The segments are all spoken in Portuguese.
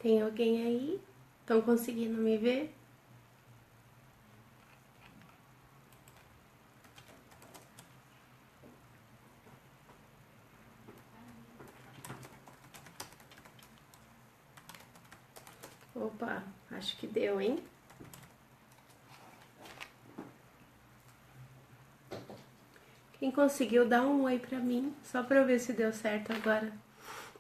Tem alguém aí? Estão conseguindo me ver? Opa, acho que deu, hein? Quem conseguiu dar um oi pra mim, só pra eu ver se deu certo agora.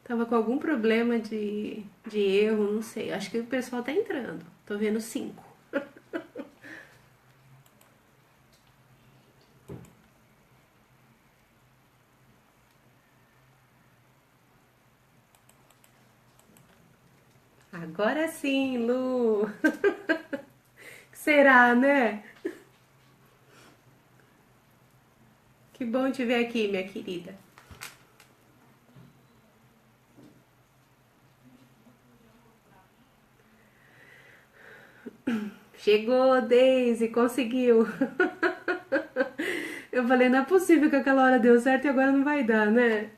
Tava com algum problema de erro, não sei. Acho que o pessoal tá entrando. Tô vendo 5. Agora sim, Lu. Será, né? Que bom te ver aqui, minha querida. Chegou, Daisy, conseguiu. Eu falei, não é possível que aquela hora deu certo e agora não vai dar, né?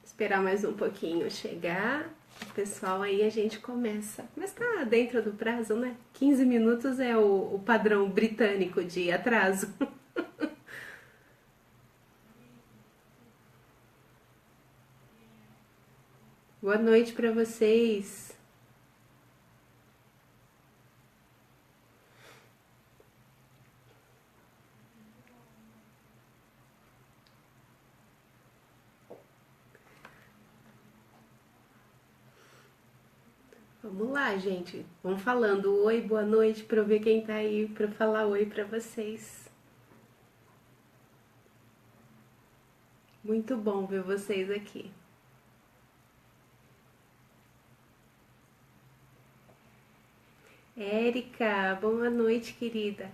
Esperar mais um pouquinho chegar. O pessoal aí a gente começa. Mas tá dentro do prazo, né? 15 minutos é o padrão britânico de atraso. Boa noite pra vocês. Vamos lá, gente. Vamos falando oi, boa noite pra eu ver quem tá aí pra falar oi pra vocês. Muito bom ver vocês aqui. Érica, boa noite, querida.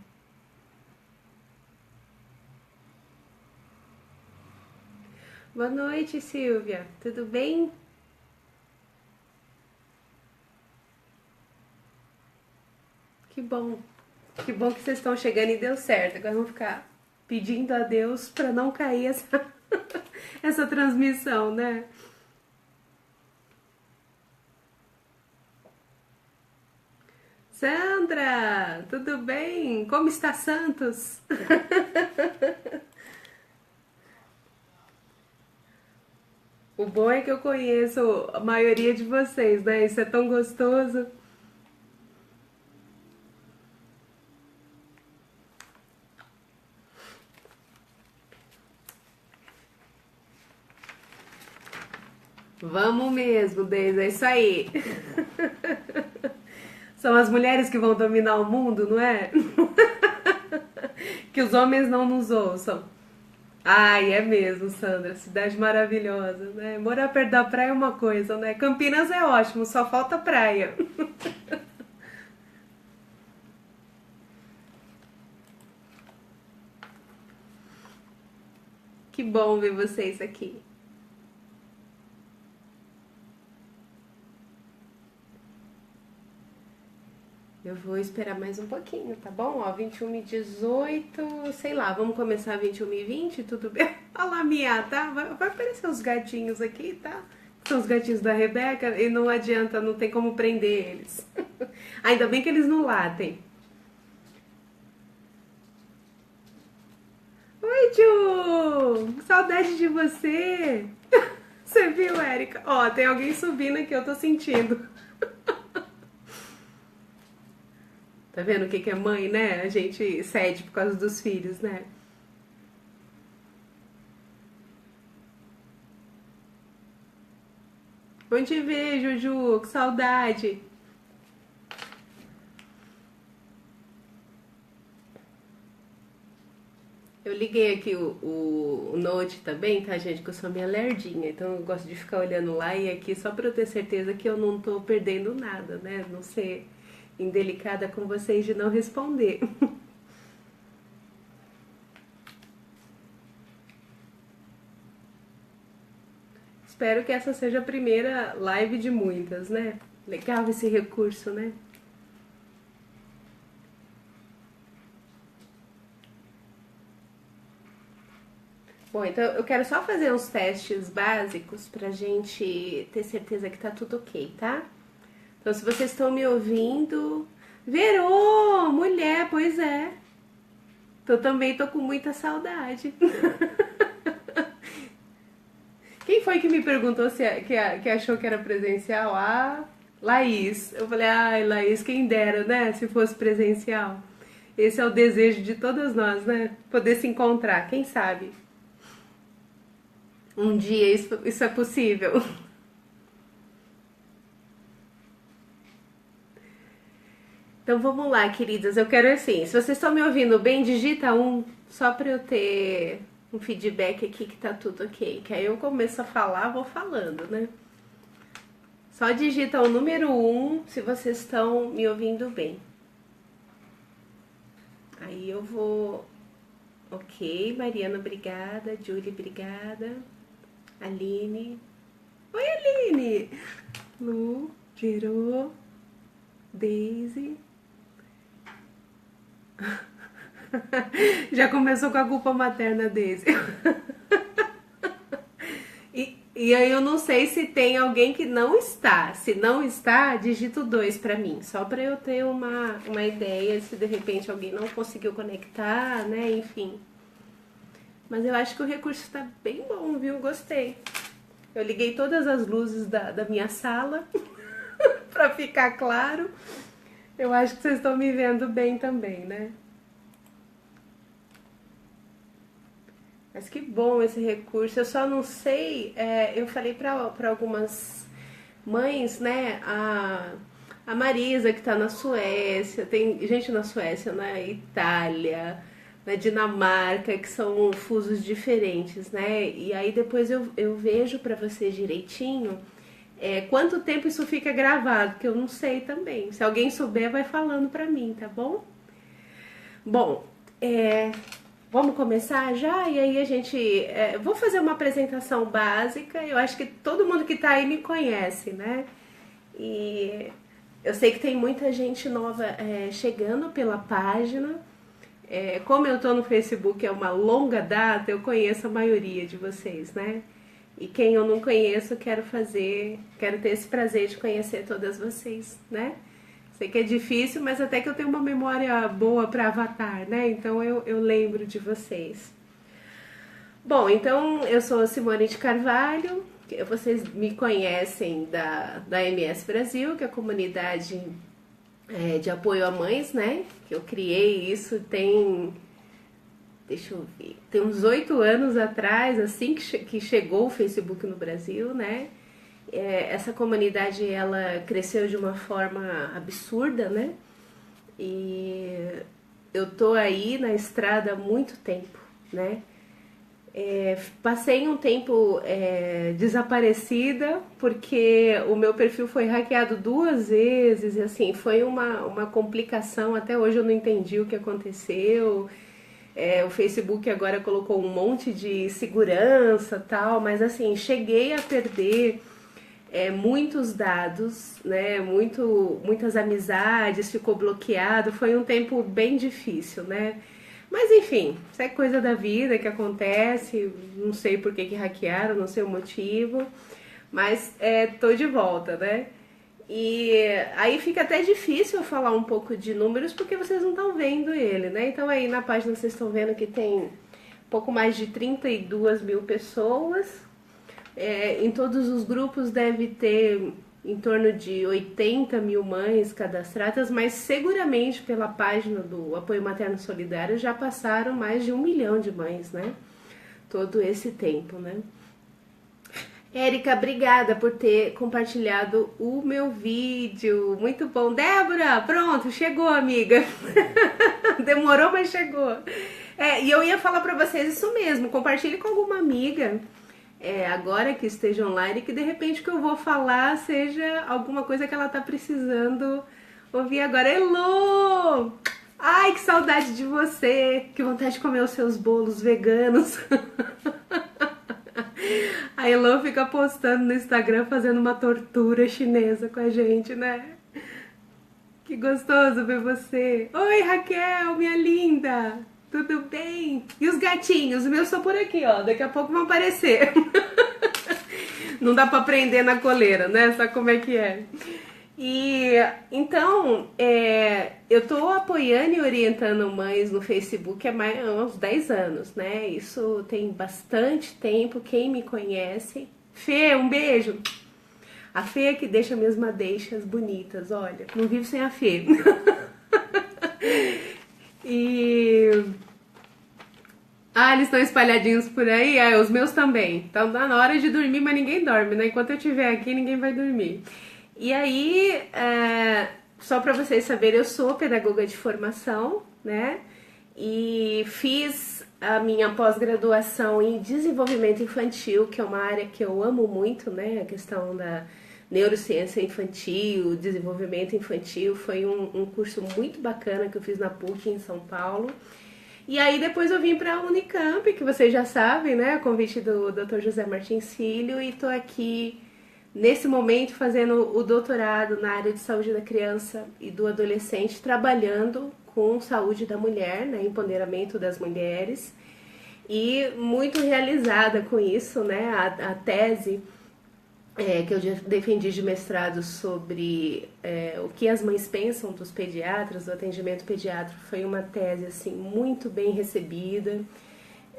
Boa noite, Silvia. Tudo bem? Que bom. Que bom que vocês estão chegando e deu certo. Agora vamos ficar pedindo a Deus para não cair essa, essa transmissão, né? Sandra, tudo bem? Como está Santos? O bom é que eu conheço a maioria de vocês, né? Isso é tão gostoso. Vamos mesmo, Deise, é isso aí. São as mulheres que vão dominar o mundo, não é? Que os homens não nos ouçam. Ai, é mesmo, Sandra. Cidade maravilhosa, né? Morar perto da praia é uma coisa, né? Campinas é ótimo, só falta praia. Que bom ver vocês aqui. Eu vou esperar mais um pouquinho, tá bom? Ó, 21h18, sei lá, vamos começar 21h20, tudo bem? Olha lá, Mia, tá? Vai aparecer os gatinhos aqui, tá? São os gatinhos da Rebeca e não adianta, não tem como prender eles. Ainda bem que eles não latem. Oi, Ju! Saudade de você! Você viu, Érica? Ó, tem alguém subindo aqui, eu tô sentindo. Tá vendo o que que é mãe, né? A gente cede por causa dos filhos, né? Bom te ver, Juju, que saudade. Eu liguei aqui o Note também, tá, gente? Que eu sou minha lerdinha, então eu gosto de ficar olhando lá e aqui só pra eu ter certeza que eu não tô perdendo nada, né? Não ser indelicada com vocês de não responder. Espero que essa seja a primeira live de muitas, né? Legal esse recurso, né? Bom, então eu quero só fazer uns testes básicos pra gente ter certeza que tá tudo ok, tá? Então, se vocês estão me ouvindo... Verô, mulher, pois é. Eu também tô com muita saudade. Quem foi que me perguntou que achou que era presencial? Ah, Laís. Eu falei, ai, Laís, quem dera, né? Se fosse presencial. Esse é o desejo de todas nós, né? Poder se encontrar, quem sabe? Um dia isso é possível. Então vamos lá, queridas. Eu quero assim, se vocês estão me ouvindo bem, digita um, só pra eu ter um feedback aqui que tá tudo ok. Que aí eu começo a falar, vou falando, né? Só digita o número 1 se vocês estão me ouvindo bem. Aí eu vou... Ok, Mariana, obrigada. Julie, obrigada. Aline. Oi, Aline! Lu, Gerô, Daisy. Já começou com a culpa materna, Daisy. E aí eu não sei se tem alguém que não está. Se não está, digita o 2 pra mim. Só pra eu ter uma ideia se de repente alguém não conseguiu conectar, né? Enfim. Mas eu acho que o recurso tá bem bom, viu? Gostei. Eu liguei todas as luzes da minha sala pra ficar claro. Eu acho que vocês estão me vendo bem também, né? Mas que bom esse recurso. Eu só não sei, eu falei para algumas mães, né? A Marisa, que tá na Suécia, tem gente na Suécia, na Itália, na Dinamarca, que são fusos diferentes, né? E aí depois eu vejo para vocês direitinho quanto tempo isso fica gravado, que eu não sei também. Se alguém souber, vai falando para mim, tá bom? Bom, vamos começar já? E aí a gente... vou fazer uma apresentação básica. Eu acho que todo mundo que tá aí me conhece, né? E eu sei que tem muita gente nova chegando pela página. Como eu tô no Facebook há uma longa data, eu conheço a maioria de vocês, né? E quem eu não conheço, quero ter esse prazer de conhecer todas vocês, né? Sei que é difícil, mas até que eu tenho uma memória boa para Avatar, né? Então eu lembro de vocês. Bom, então eu sou a Simone de Carvalho, vocês me conhecem da MS Brasil, que é a comunidade de apoio a mães, né? Que eu criei isso deixa eu ver, tem uns 8 anos atrás, assim que chegou o Facebook no Brasil, né? Essa comunidade, ela cresceu de uma forma absurda, né? E eu tô aí na estrada há muito tempo, né? Passei um tempo desaparecida, porque o meu perfil foi hackeado 2 vezes, e assim, foi uma complicação, até hoje eu não entendi o que aconteceu. O Facebook agora colocou um monte de segurança e tal, mas assim, cheguei a perder muitos dados, né? Muitas amizades, ficou bloqueado, foi um tempo bem difícil, né? Mas enfim, isso é coisa da vida que acontece, não sei por que hackearam, não sei o motivo, mas tô de volta, né? E aí fica até difícil eu falar um pouco de números porque vocês não estão vendo ele, né? Então aí na página vocês estão vendo que tem pouco mais de 32 mil pessoas. Em todos os grupos deve ter em torno de 80 mil mães cadastradas, mas seguramente pela página do Apoio Materno Solidário já passaram mais de 1 milhão de mães, né? Todo esse tempo, né? Érica, obrigada por ter compartilhado o meu vídeo. Muito bom. Débora, pronto, chegou, amiga. Demorou, mas chegou. E eu ia falar pra vocês isso mesmo. Compartilhe com alguma amiga agora que esteja online, que de repente o que eu vou falar seja alguma coisa que ela tá precisando ouvir agora. Elô! Ai, que saudade de você. Que vontade de comer os seus bolos veganos. A Elô fica postando no Instagram fazendo uma tortura chinesa com a gente, né? Que gostoso ver você. Oi, Raquel, minha linda. Tudo bem? E os gatinhos? Os meus estão por aqui, ó. Daqui a pouco vão aparecer. Não dá pra prender na coleira, né? Sabe como é que é? E então, eu tô apoiando e orientando mães no Facebook há uns 10 anos, né? Isso tem bastante tempo. Quem me conhece. Fê, um beijo. A Fê é que deixa minhas madeixas bonitas, olha. Não vivo sem a Fê. E... Ah, eles estão espalhadinhos por aí? Ah, os meus também. Então tá na hora de dormir, mas ninguém dorme, né? Enquanto eu estiver aqui, ninguém vai dormir. E aí, só para vocês saberem, eu sou pedagoga de formação, né? E fiz a minha pós-graduação em desenvolvimento infantil, que é uma área que eu amo muito, né? A questão da neurociência infantil, desenvolvimento infantil, foi um curso muito bacana que eu fiz na PUC em São Paulo. E aí depois eu vim para a Unicamp, que vocês já sabem, né? A convite do Dr. José Martins Filho, e tô aqui nesse momento fazendo o doutorado na área de saúde da criança e do adolescente, trabalhando com saúde da mulher, né? Empoderamento das mulheres, e muito realizada com isso, né? A tese que eu defendi de mestrado sobre o que as mães pensam dos pediatras, do atendimento pediátrico, foi uma tese assim, muito bem recebida.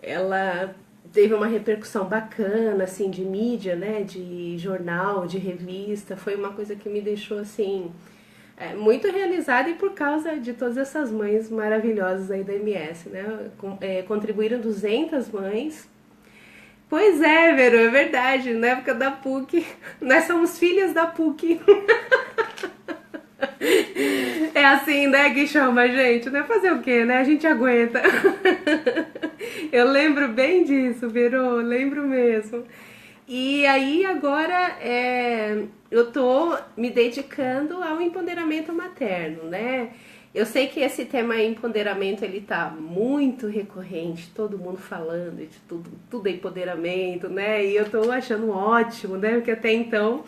Ela teve uma repercussão bacana, assim, de mídia, né, de jornal, de revista. Foi uma coisa que me deixou assim muito realizada, e por causa de todas essas mães maravilhosas aí da MS, né? Contribuíram 200 mães. Pois é, Vero, é verdade, na época da PUC, nós somos filhas da PUC. É assim, né, que chama a gente, né? Fazer o quê, né? A gente aguenta. Eu lembro bem disso, Vero, lembro mesmo. E aí agora eu tô me dedicando ao empoderamento materno, né? Eu sei que esse tema empoderamento, ele tá muito recorrente, todo mundo falando de tudo é empoderamento, né? E eu tô achando ótimo, né? Porque até então,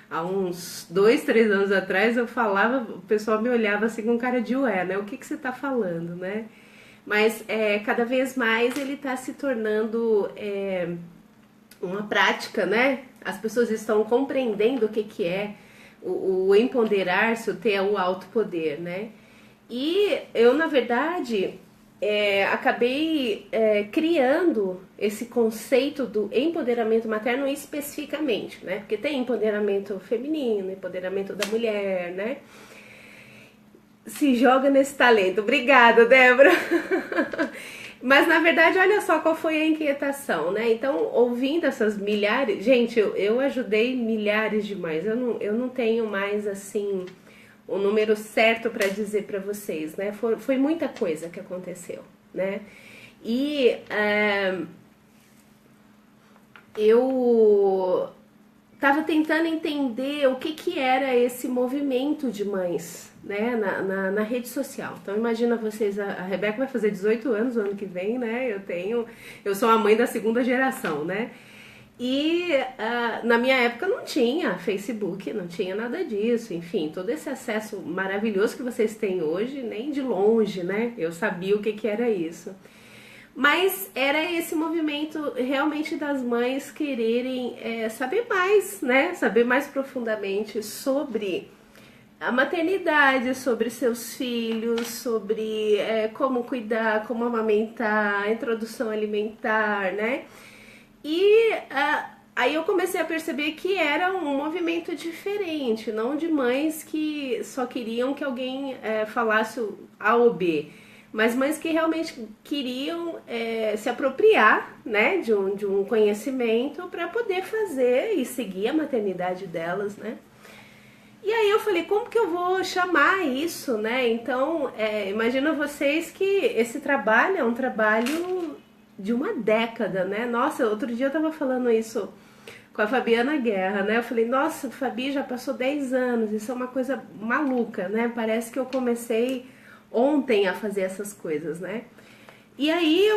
há uns 2, 3 anos atrás, eu falava, o pessoal me olhava assim com cara de ué, né? O que você tá falando, né? Mas cada vez mais ele tá se tornando uma prática, né? As pessoas estão compreendendo o que é o empoderar-se, o ter o autopoder, né? E eu, na verdade, acabei criando esse conceito do empoderamento materno especificamente, né? Porque tem empoderamento feminino, empoderamento da mulher, né? Se joga nesse talento. Obrigada, Débora! Mas, na verdade, olha só qual foi a inquietação, né? Então, ouvindo essas milhares... Gente, eu ajudei milhares de mães. Eu não tenho mais, assim, o número certo para dizer para vocês, né? Foi muita coisa que aconteceu, né? E eu estava tentando entender o que era esse movimento de mães, né, na rede social. Então imagina vocês, a Rebeca vai fazer 18 anos o ano que vem, né? Eu sou a mãe da segunda geração, né? E na minha época não tinha Facebook, não tinha nada disso, enfim, todo esse acesso maravilhoso que vocês têm hoje, nem de longe, né? Eu sabia o que era isso. Mas era esse movimento realmente das mães quererem saber mais, né? Saber mais profundamente sobre a maternidade, sobre seus filhos, sobre como cuidar, como amamentar, a introdução alimentar, né? E aí eu comecei a perceber que era um movimento diferente, não de mães que só queriam que alguém falasse A ou B, mas mães que realmente queriam se apropriar, né, de um conhecimento para poder fazer e seguir a maternidade delas, né? E aí eu falei, como que eu vou chamar isso, né? Então, imagina vocês que esse trabalho é um trabalho de uma década, né? Nossa, outro dia eu tava falando isso com a Fabiana Guerra, né? Eu falei, nossa, Fabi, já passou 10 anos, isso é uma coisa maluca, né? Parece que eu comecei ontem a fazer essas coisas, né? E aí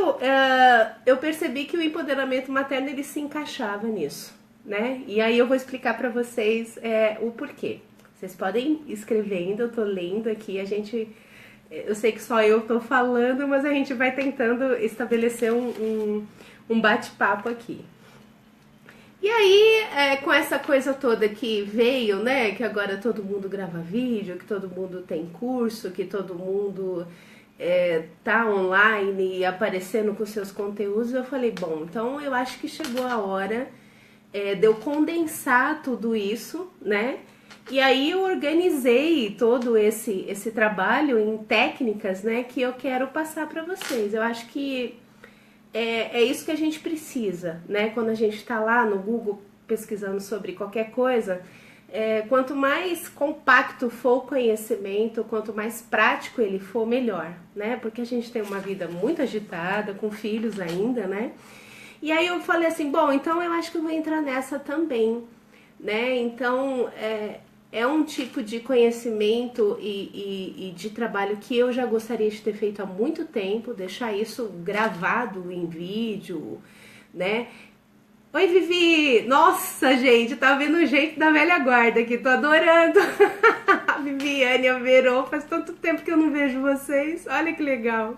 eu percebi que o empoderamento materno, ele se encaixava nisso, né? E aí eu vou explicar para vocês o porquê. Vocês podem ir escrevendo, eu tô lendo aqui, a gente Eu sei que só eu tô falando, mas a gente vai tentando estabelecer um bate-papo aqui. E aí, com essa coisa toda que veio, né, que agora todo mundo grava vídeo, que todo mundo tem curso, que todo mundo tá online e aparecendo com seus conteúdos, eu falei, bom, então eu acho que chegou a hora de eu condensar tudo isso, né? E aí eu organizei todo esse trabalho em técnicas, né, que eu quero passar para vocês. Eu acho que é isso que a gente precisa, né? Quando a gente está lá no Google pesquisando sobre qualquer coisa, quanto mais compacto for o conhecimento, quanto mais prático ele for, melhor, né? Porque a gente tem uma vida muito agitada, com filhos ainda, né? E aí eu falei assim, bom, então eu acho que eu vou entrar nessa também, né? Então, é um tipo de conhecimento e de trabalho que eu já gostaria de ter feito há muito tempo, deixar isso gravado em vídeo, né? Oi, Vivi! Nossa, gente, tá vendo o jeito da velha guarda aqui, tô adorando! A Viviane, a Verô, faz tanto tempo que eu não vejo vocês, olha que legal!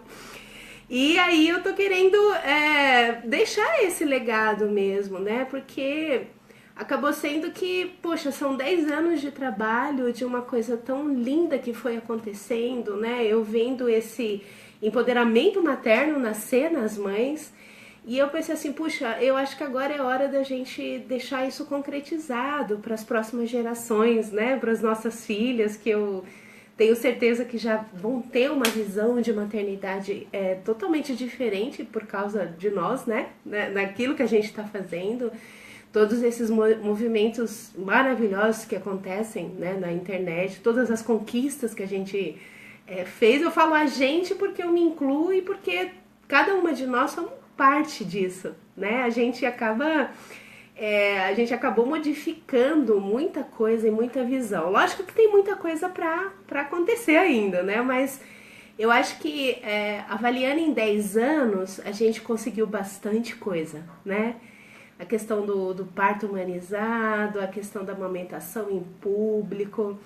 E aí eu tô querendo deixar esse legado mesmo, né? Porque acabou sendo que, poxa, são 10 anos de trabalho de uma coisa tão linda que foi acontecendo, né? Eu vendo esse empoderamento materno nascer nas mães. E eu pensei assim, puxa, eu acho que agora é hora da gente deixar isso concretizado para as próximas gerações, né? Para as nossas filhas, que eu tenho certeza que já vão ter uma visão de maternidade totalmente diferente por causa de nós, né? Naquilo que a gente está fazendo. Todos esses movimentos maravilhosos que acontecem, né, na internet, todas as conquistas que a gente fez. Eu falo a gente porque eu me incluo e porque cada uma de nós somos parte disso, né? A gente acabou modificando muita coisa e muita visão. Lógico que tem muita coisa para acontecer ainda, né? Mas eu acho que avaliando em 10 anos, a gente conseguiu bastante coisa, né? A questão do parto humanizado, a questão da amamentação em público,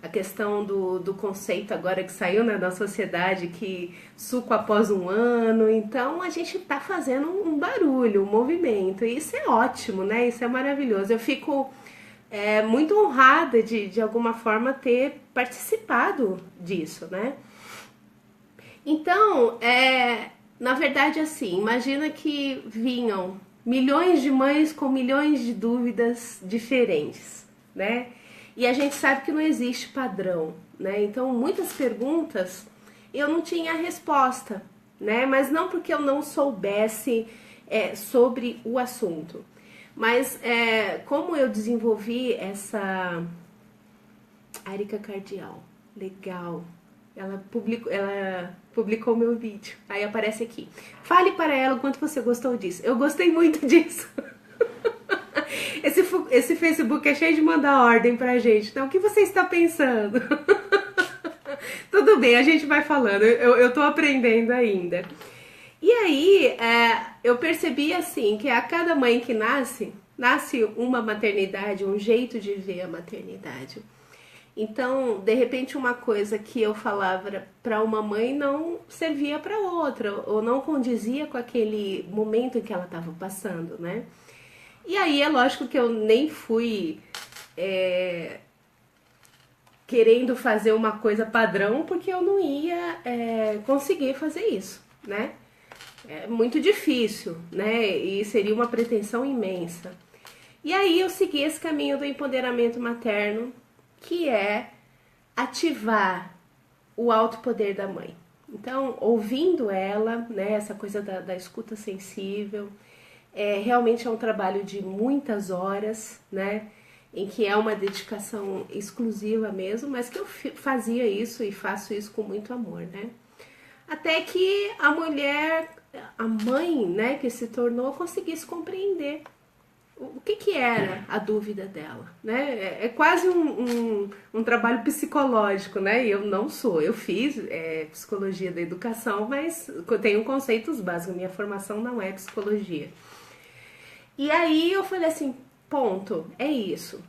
a questão do conceito agora que saiu, né, da sociedade, que suco após 1 ano. Então a gente tá fazendo um barulho, um movimento, e isso é ótimo, né? Isso é maravilhoso. Eu fico muito honrada de alguma forma ter participado disso, né? Então, na verdade, assim, imagina que vinham milhões de mães com milhões de dúvidas diferentes, né? E a gente sabe que não existe padrão, né? Então, muitas perguntas eu não tinha resposta, né? Mas não porque eu não soubesse sobre o assunto. Mas como eu desenvolvi essa Arica Cardial, legal. Ela publicou meu vídeo. Aí aparece aqui. Fale para ela o quanto você gostou disso. Eu gostei muito disso. Esse Facebook é cheio de mandar ordem pra gente. Então, o que você está pensando? Tudo bem, a gente vai falando. Eu tô aprendendo ainda. E aí, eu percebi assim, que a cada mãe que nasce uma maternidade, um jeito de ver a maternidade. Então, de repente, uma coisa que eu falava para uma mãe não servia para outra, ou não condizia com aquele momento em que ela estava passando, né? E aí é lógico que eu nem fui querendo fazer uma coisa padrão, porque eu não ia conseguir fazer isso, né? É muito difícil, né? E seria uma pretensão imensa. E aí eu segui esse caminho do empoderamento materno, que é ativar o alto poder da mãe. Então, ouvindo ela, né, essa coisa da escuta sensível, realmente é um trabalho de muitas horas, né, em que é uma dedicação exclusiva mesmo, mas que eu fazia isso e faço isso com muito amor, né. Até que a mulher, a mãe, né, que se tornou, conseguisse compreender o que era a dúvida dela, né? É quase um trabalho psicológico, né? E eu não sou, eu fiz psicologia da educação, mas eu tenho conceitos básicos, minha formação não é psicologia. E aí eu falei assim, ponto, é isso.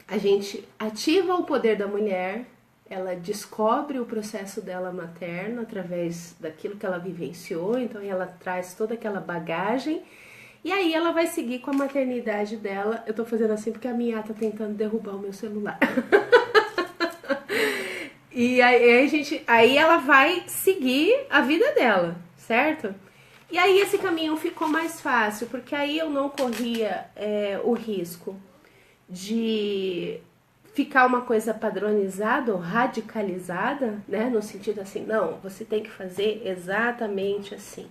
A gente ativa o poder da mulher, ela descobre o processo dela materno através daquilo que ela vivenciou, então ela traz toda aquela bagagem, e aí ela vai seguir com a maternidade dela. Eu tô fazendo assim porque a minha tá tentando derrubar o meu celular. E aí ela vai seguir a vida dela, certo? E aí esse caminho ficou mais fácil, porque aí eu não corria o risco de ficar uma coisa padronizada ou radicalizada, né? No sentido assim, não, você tem que fazer exatamente assim.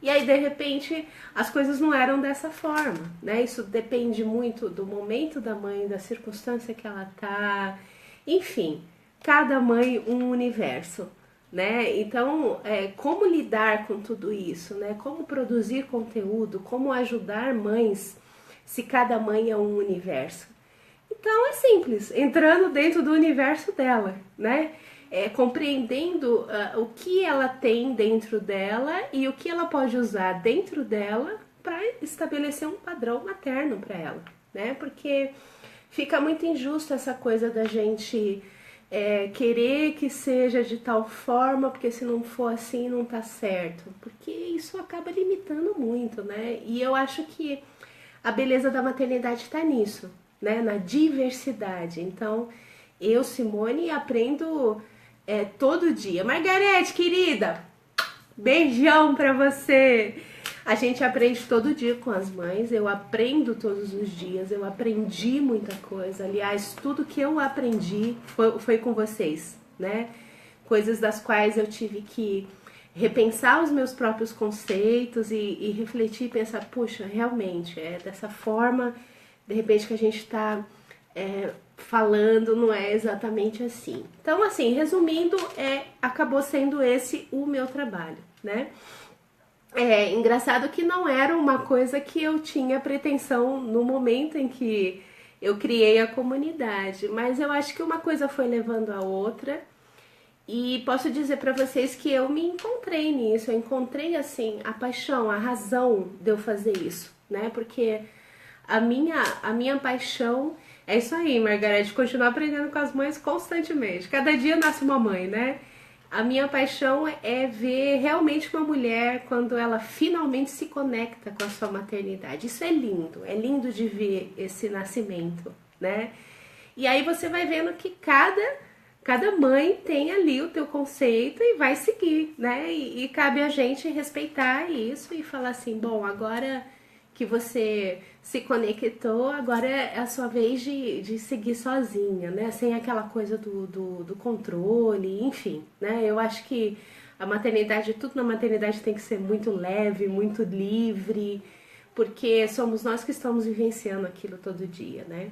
E aí, de repente, as coisas não eram dessa forma, né? Isso depende muito do momento da mãe, da circunstância que ela tá, enfim, cada mãe um universo, né? Então, como lidar com tudo isso, né? Como produzir conteúdo, como ajudar mães, se cada mãe é um universo. Então é simples, entrando dentro do universo dela, né? Compreendendo o que ela tem dentro dela e o que ela pode usar dentro dela para estabelecer um padrão materno para ela, né? Porque fica muito injusto essa coisa da gente querer que seja de tal forma, porque se não for assim não tá certo, porque isso acaba limitando muito, né? E eu acho que a beleza da maternidade está nisso, né, na diversidade. Então, eu, Simone, aprendo todo dia. Margarete, querida, beijão pra você. A gente aprende todo dia com as mães, eu aprendo todos os dias, eu aprendi muita coisa. Aliás, tudo que eu aprendi foi com vocês, né? Coisas das quais eu tive que repensar os meus próprios conceitos e refletir e pensar, puxa, realmente, dessa forma, de repente, que a gente está falando, não é exatamente assim. Então, assim, resumindo, acabou sendo esse o meu trabalho, né? Engraçado que não era uma coisa que eu tinha pretensão no momento em que eu criei a comunidade, mas eu acho que uma coisa foi levando a outra. E posso dizer para vocês que eu me encontrei nisso, eu encontrei, assim, a paixão, a razão de eu fazer isso, né? Porque a minha paixão é isso aí, Margarete, continuar aprendendo com as mães constantemente. Cada dia nasce uma mãe, né? A minha paixão é ver realmente uma mulher quando ela finalmente se conecta com a sua maternidade. Isso é lindo de ver esse nascimento, né? E aí você vai vendo que cada mãe tem ali o teu conceito e vai seguir, né? E cabe a gente respeitar isso e falar assim, bom, agora que você se conectou, agora é a sua vez de seguir sozinha, né? Sem aquela coisa do controle, enfim, né? Eu acho que a maternidade, tudo na maternidade tem que ser muito leve, muito livre, porque somos nós que estamos vivenciando aquilo todo dia, né?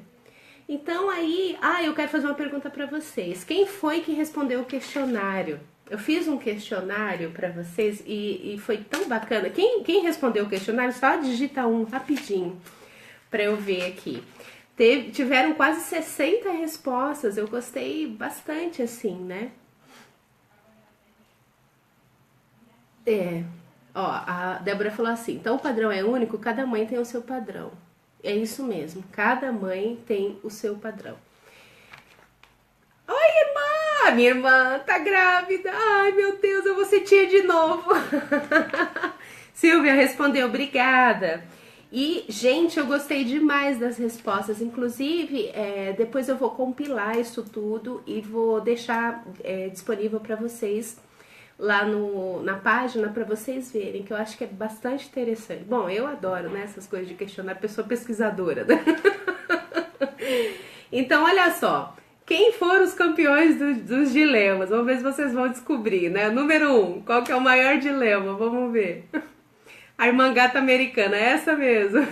Então aí, eu quero fazer uma pergunta para vocês. Quem foi que respondeu o questionário? Eu fiz um questionário para vocês e foi tão bacana. Quem respondeu o questionário, só digita um rapidinho para eu ver aqui. Tiveram quase 60 respostas, eu gostei bastante assim, né? A Débora falou assim, então o padrão é único, cada mãe tem o seu padrão. É isso mesmo, cada mãe tem o seu padrão. Oi, irmã! Minha irmã tá grávida. Ai, meu Deus, eu vou ser tia de novo. Silvia respondeu, obrigada. E, gente, eu gostei demais das respostas. Inclusive, depois eu vou compilar isso tudo e vou deixar disponível para vocês lá na página para vocês verem, que eu acho que é bastante interessante. Bom, eu adoro, né, essas coisas de questionar, pessoa pesquisadora, né? Então, olha só, quem foram os campeões dos dilemas? Vamos ver se vocês vão descobrir, né? Número 1, qual que é o maior dilema? Vamos ver. A irmã gata americana, é essa mesmo.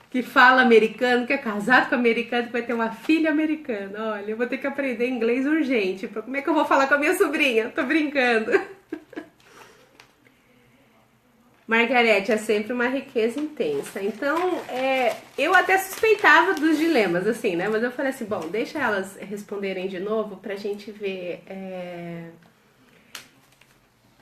Que fala americano, que é casado com americano, que vai ter uma filha americana. Olha, eu vou ter que aprender inglês urgente. Como é que eu vou falar com a minha sobrinha? Tô brincando. Margarete, é sempre uma riqueza intensa. Então, eu até suspeitava dos dilemas, assim, né? Mas eu falei assim, bom, deixa elas responderem de novo pra gente ver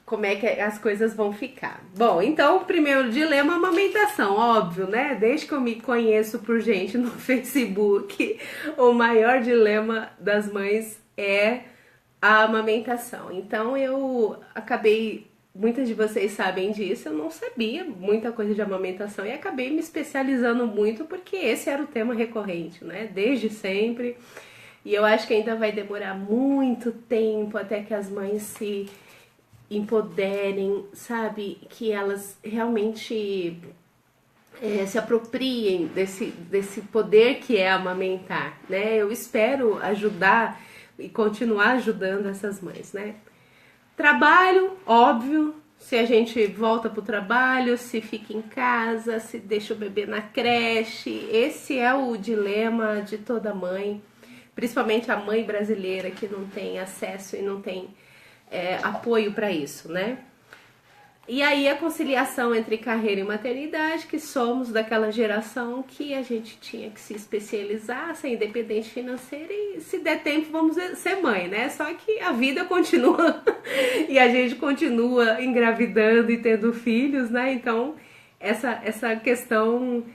como é que as coisas vão ficar. Bom, então o primeiro dilema é a amamentação, óbvio, né? Desde que eu me conheço por gente no Facebook, o maior dilema das mães é a amamentação. Então eu acabei, muitas de vocês sabem disso, eu não sabia muita coisa de amamentação e acabei me especializando muito porque esse era o tema recorrente, né? Desde sempre. E eu acho que ainda vai demorar muito tempo até que as mães se empoderem, sabe? Que elas realmente se apropriem desse poder que é amamentar, né? Eu espero ajudar e continuar ajudando essas mães, né? Trabalho, óbvio, se a gente volta pro trabalho, se fica em casa, se deixa o bebê na creche, esse é o dilema de toda mãe, principalmente a mãe brasileira que não tem acesso e não tem apoio para isso, né? E aí a conciliação entre carreira e maternidade, que somos daquela geração que a gente tinha que se especializar, ser independente financeira e se der tempo vamos ser mãe, né? Só que a vida continua e a gente continua engravidando e tendo filhos, né? Então essa questão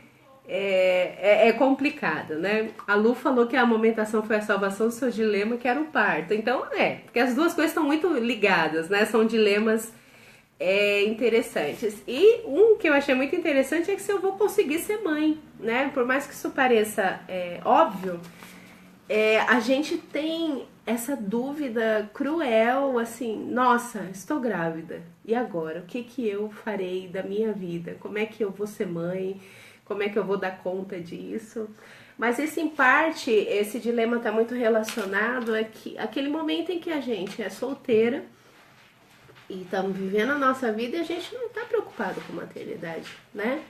é complicada, né? A Lu falou que a amamentação foi a salvação do seu dilema, que era o parto. Então porque as duas coisas estão muito ligadas, né? São dilemas interessantes. E um que eu achei muito interessante é que se eu vou conseguir ser mãe, né? Por mais que isso pareça óbvio, a gente tem essa dúvida cruel, assim, nossa, estou grávida, e agora? O que que eu farei da minha vida? Como é que eu vou ser mãe? Como é que eu vou dar conta disso? Mas esse, em parte, esse dilema está muito relacionado àquele momento em que a gente é solteira e estamos vivendo a nossa vida e a gente não está preocupado com maternidade, né?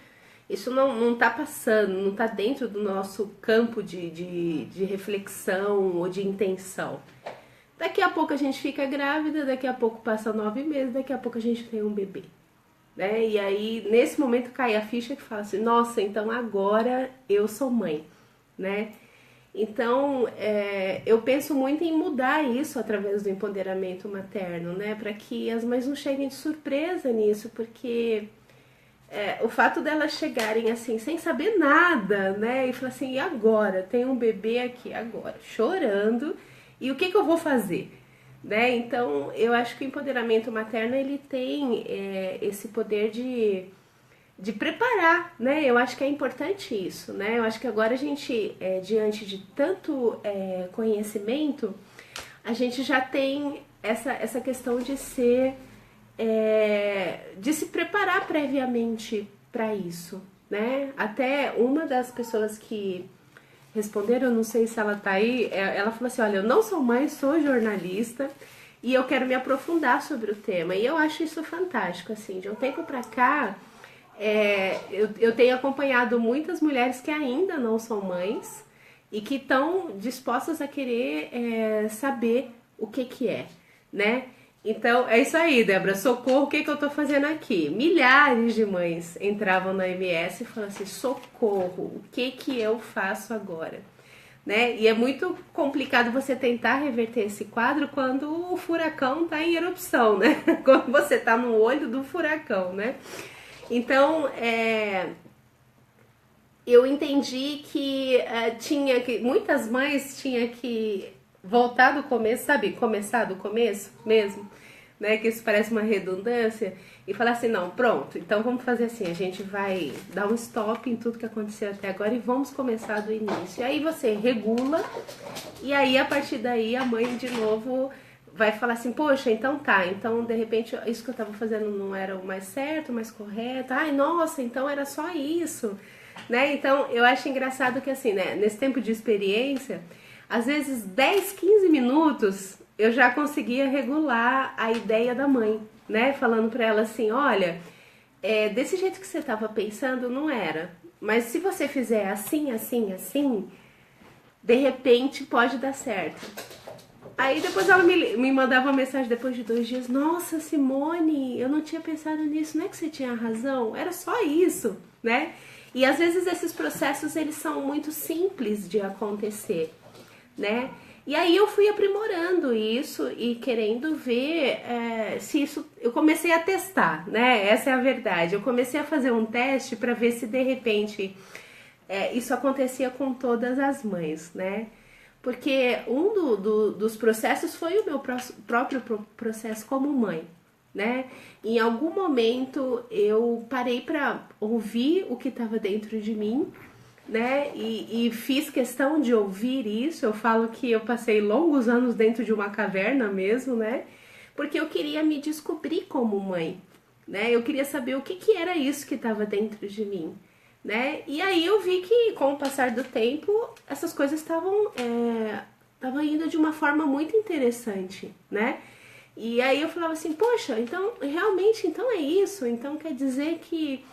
Isso não está passando, não está dentro do nosso campo de reflexão ou de intenção. Daqui a pouco a gente fica grávida, daqui a pouco passa 9 meses, daqui a pouco a gente tem um bebê, né? E aí, nesse momento, cai a ficha que fala assim, nossa, então agora eu sou mãe, né? Então, eu penso muito em mudar isso através do empoderamento materno, né? Para que as mães não cheguem de surpresa nisso, porque o fato delas chegarem assim, sem saber nada, né? E falar assim, e agora? Tem um bebê aqui agora, chorando, e o que eu vou fazer? Né? Então, eu acho que o empoderamento materno, ele tem esse poder de preparar, né? Eu acho que é importante isso, né? Eu acho que agora a gente, diante de tanto conhecimento, a gente já tem essa questão de de se preparar previamente para isso, né? Até uma das pessoas que responderam, eu não sei se ela tá aí, ela falou assim, olha, eu não sou mãe, sou jornalista e eu quero me aprofundar sobre o tema. E eu acho isso fantástico, assim, de um tempo para cá, eu tenho acompanhado muitas mulheres que ainda não são mães e que estão dispostas a querer saber o que é, né? Então, é isso aí, Débora, socorro, o que eu tô fazendo aqui? Milhares de mães entravam na MS e falavam assim, socorro, o que eu faço agora? Né? E é muito complicado você tentar reverter esse quadro quando o furacão tá em erupção, né? Quando você tá no olho do furacão, né? Então, eu entendi que muitas mães tinham que voltar do começo, sabe? Começar do começo mesmo, né? Que isso parece uma redundância. E falar assim, não, pronto, então vamos fazer assim, a gente vai dar um stop em tudo que aconteceu até agora e vamos começar do início. E aí você regula, e aí a partir daí a mãe de novo vai falar assim, poxa, então tá, então de repente isso que eu tava fazendo não era o mais certo, o mais correto, ai, nossa, então era só isso, né? Então eu acho engraçado que assim, né, nesse tempo de experiência, às vezes 10, 15 minutos eu já conseguia regular a ideia da mãe, né? Falando pra ela assim, olha, desse jeito que você tava pensando não era, mas se você fizer assim, assim, assim, de repente pode dar certo. Aí depois ela me mandava uma mensagem depois de 2 dias, nossa, Simone, eu não tinha pensado nisso, não é que você tinha razão, era só isso, né? E às vezes esses processos, eles são muito simples de acontecer, né? E aí eu fui aprimorando isso e querendo ver se isso... Eu comecei a testar, né? Essa é a verdade. Eu comecei a fazer um teste para ver se de repente isso acontecia com todas as mães, né? Porque um dos processos foi o meu próprio processo como mãe, né? Em algum momento eu parei para ouvir o que estava dentro de mim, né? E fiz questão de ouvir isso. Eu falo que eu passei longos anos dentro de uma caverna mesmo, né? Porque eu queria me descobrir como mãe, né? Eu queria saber o que era isso que estava dentro de mim, né? E aí eu vi que com o passar do tempo essas coisas estavam indo de uma forma muito interessante, né? E aí eu falava assim, poxa, então realmente então é isso, então quer dizer que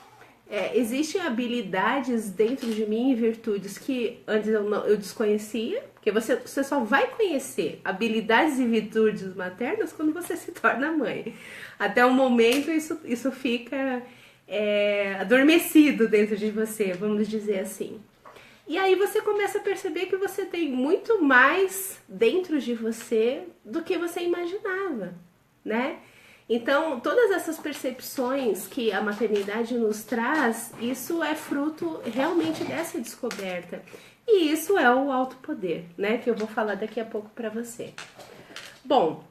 existem habilidades dentro de mim e virtudes que antes eu desconhecia, porque você só vai conhecer habilidades e virtudes maternas quando você se torna mãe. Até o momento isso fica adormecido dentro de você, vamos dizer assim. E aí você começa a perceber que você tem muito mais dentro de você do que você imaginava, né? Então, todas essas percepções que a maternidade nos traz, isso é fruto realmente dessa descoberta. E isso é o autopoder, né? Que eu vou falar daqui a pouco para você. Bom,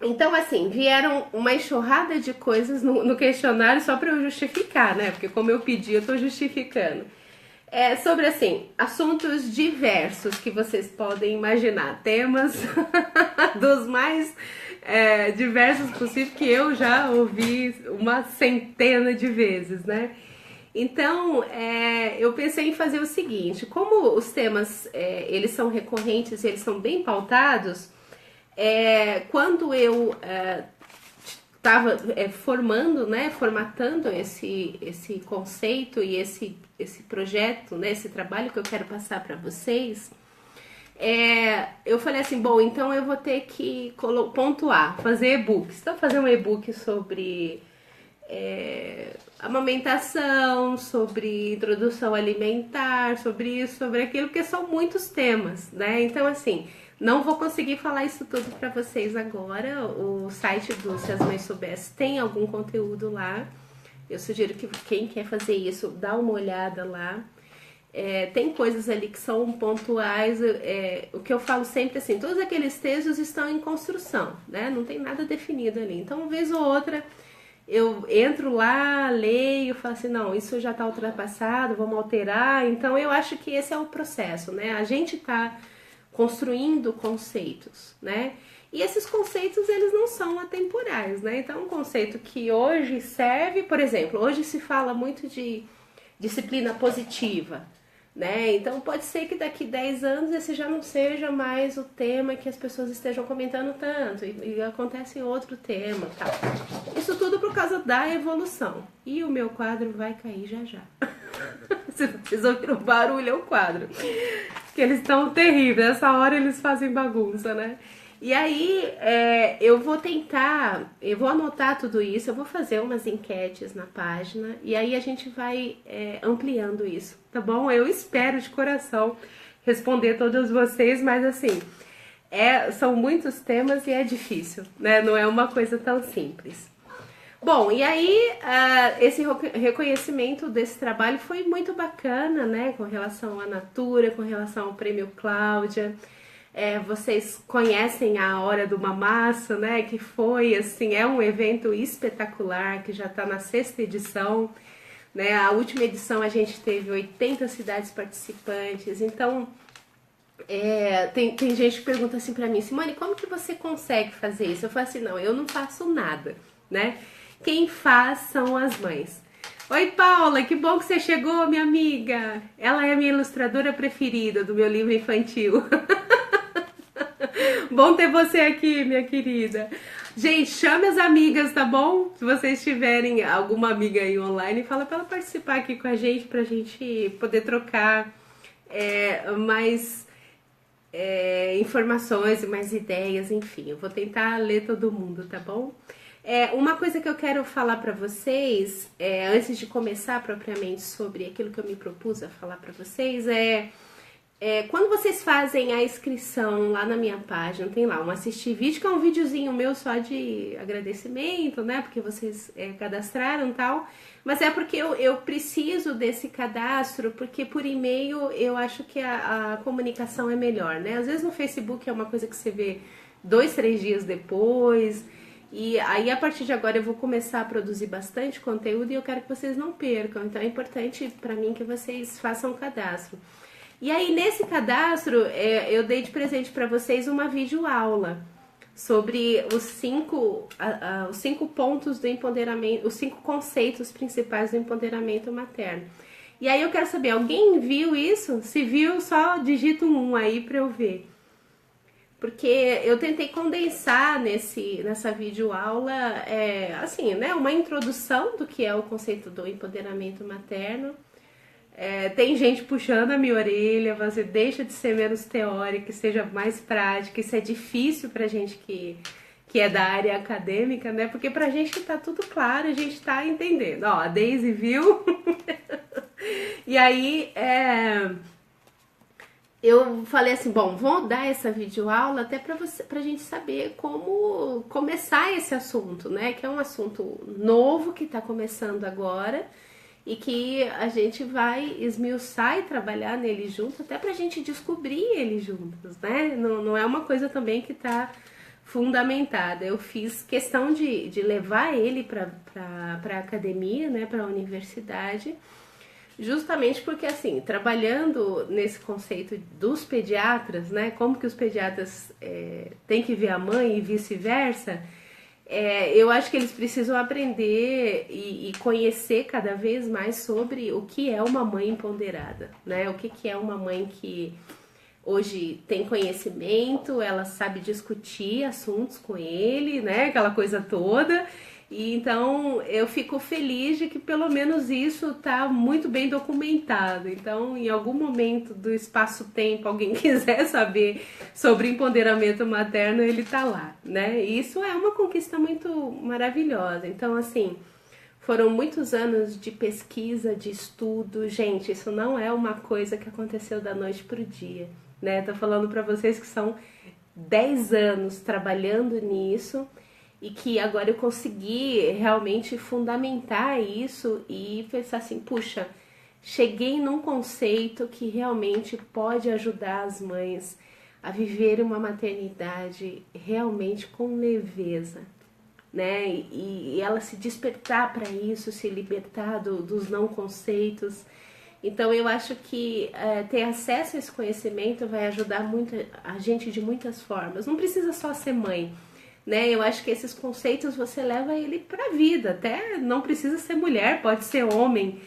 então assim, vieram uma enxurrada de coisas no questionário só para eu justificar, né? Porque como eu pedi, eu tô justificando. Sobre assim, assuntos diversos que vocês podem imaginar, temas dos mais diversos possíveis que eu já ouvi uma centena de vezes, né? Então, eu pensei em fazer o seguinte, como os temas eles são recorrentes, eles são bem pautados, quando eu estava formando, né, formatando esse conceito e esse projeto, né, esse trabalho que eu quero passar para vocês, eu falei assim, bom, então eu vou ter que pontuar, fazer e-books. Então, fazer um e-book sobre amamentação, sobre introdução alimentar, sobre isso, sobre aquilo, porque são muitos temas, né? Então, assim, não vou conseguir falar isso tudo para vocês agora. O site do Se as Mães Soubessem tem algum conteúdo lá. Eu sugiro que quem quer fazer isso, dá uma olhada lá. Tem coisas ali que são pontuais. O que eu falo sempre assim, todos aqueles textos estão em construção, né? Não tem nada definido ali. Então, uma vez ou outra, eu entro lá, leio, falo assim, não, isso já está ultrapassado, vamos alterar. Então, eu acho que esse é o processo, né? A gente está construindo conceitos, né? E esses conceitos, eles não são atemporais, né? Então, um conceito que hoje serve, por exemplo, hoje se fala muito de disciplina positiva, né? Então, pode ser que daqui 10 anos esse já não seja mais o tema que as pessoas estejam comentando tanto e acontece outro tema, tá? Isso tudo por causa da evolução. E o meu quadro vai cair já já. Se vocês ouviram o barulho, é o quadro. Que eles estão terríveis, essa hora eles fazem bagunça, né? E aí, eu vou anotar tudo isso, eu vou fazer umas enquetes na página e aí a gente vai ampliando isso, tá bom? Eu espero de coração responder todos vocês, mas assim, são muitos temas e é difícil, né? Não é uma coisa tão simples. Bom, e aí esse reconhecimento desse trabalho foi muito bacana, né? Com relação à Natura, com relação ao Prêmio Cláudia. Vocês conhecem a Hora do Mamaço, né? Que foi, assim, um evento espetacular, que já está na 6ª edição, né? A última edição a gente teve 80 cidades participantes, então... tem gente que pergunta assim pra mim, Simone, como que você consegue fazer isso? Eu falo assim, não, eu não faço nada, né? Quem faz são as mães. Oi, Paula, que bom que você chegou, minha amiga. Ela é a minha ilustradora preferida do meu livro infantil. Bom ter você aqui, minha querida. Gente, chame as amigas, tá bom? Se vocês tiverem alguma amiga aí online, fala pra ela participar aqui com a gente, pra gente poder trocar mais informações e mais ideias, enfim. Eu vou tentar ler todo mundo, tá bom? Uma coisa que eu quero falar pra vocês, antes de começar propriamente sobre aquilo que eu me propus a falar pra vocês, Quando vocês fazem a inscrição lá na minha página, tem lá um assistir vídeo, que é um videozinho meu só de agradecimento, né? Porque vocês cadastraram e tal. Mas é porque eu preciso desse cadastro, porque por e-mail eu acho que a comunicação é melhor, né? Às vezes no Facebook é uma coisa que você vê 2, 3 dias depois. E aí, a partir de agora, eu vou começar a produzir bastante conteúdo e eu quero que vocês não percam. Então, é importante para mim que vocês façam o cadastro. E aí, nesse cadastro, eu dei de presente para vocês uma videoaula sobre os 5 pontos do empoderamento, os 5 conceitos principais do empoderamento materno. E aí, eu quero saber, alguém viu isso? Se viu, só digita um aí para eu ver. Porque eu tentei condensar nessa videoaula, assim, né, uma introdução do que é o conceito do empoderamento materno. Tem gente puxando a minha orelha, você deixa de ser menos teórica, que seja mais prática. Isso é difícil pra gente que é da área acadêmica, né? Porque pra gente tá tudo claro, a gente tá entendendo. Ó, a Daisy viu. E aí, eu falei assim, bom, vou dar essa videoaula até pra gente saber como começar esse assunto, né? Que é um assunto novo que tá começando agora e que a gente vai esmiuçar e trabalhar nele junto, até pra gente descobrir ele juntos, né? Não é uma coisa também que tá fundamentada. Eu fiz questão de levar ele pra academia, né? Pra universidade, justamente porque, assim, trabalhando nesse conceito dos pediatras, né, como que os pediatras têm que ver a mãe e vice-versa, eu acho que eles precisam aprender e conhecer cada vez mais sobre o que é uma mãe empoderada, né, o que é uma mãe que hoje tem conhecimento, ela sabe discutir assuntos com ele, né, aquela coisa toda. E então eu fico feliz de que pelo menos isso está muito bem documentado. Então, em algum momento do espaço-tempo, alguém quiser saber sobre empoderamento materno, ele está lá, né? E isso é uma conquista muito maravilhosa. Então, assim, foram muitos anos de pesquisa, de estudo. Gente, isso não é uma coisa que aconteceu da noite para o dia, né? Tô falando para vocês que são 10 anos trabalhando nisso, e que agora eu consegui realmente fundamentar isso e pensar assim, puxa, cheguei num conceito que realmente pode ajudar as mães a viver uma maternidade realmente com leveza, né? E ela se despertar para isso, se libertar dos não conceitos. Então eu acho que ter acesso a esse conhecimento vai ajudar muito a gente de muitas formas. Não precisa só ser mãe, né? Eu acho que esses conceitos você leva ele para a vida, até não precisa ser mulher, pode ser homem,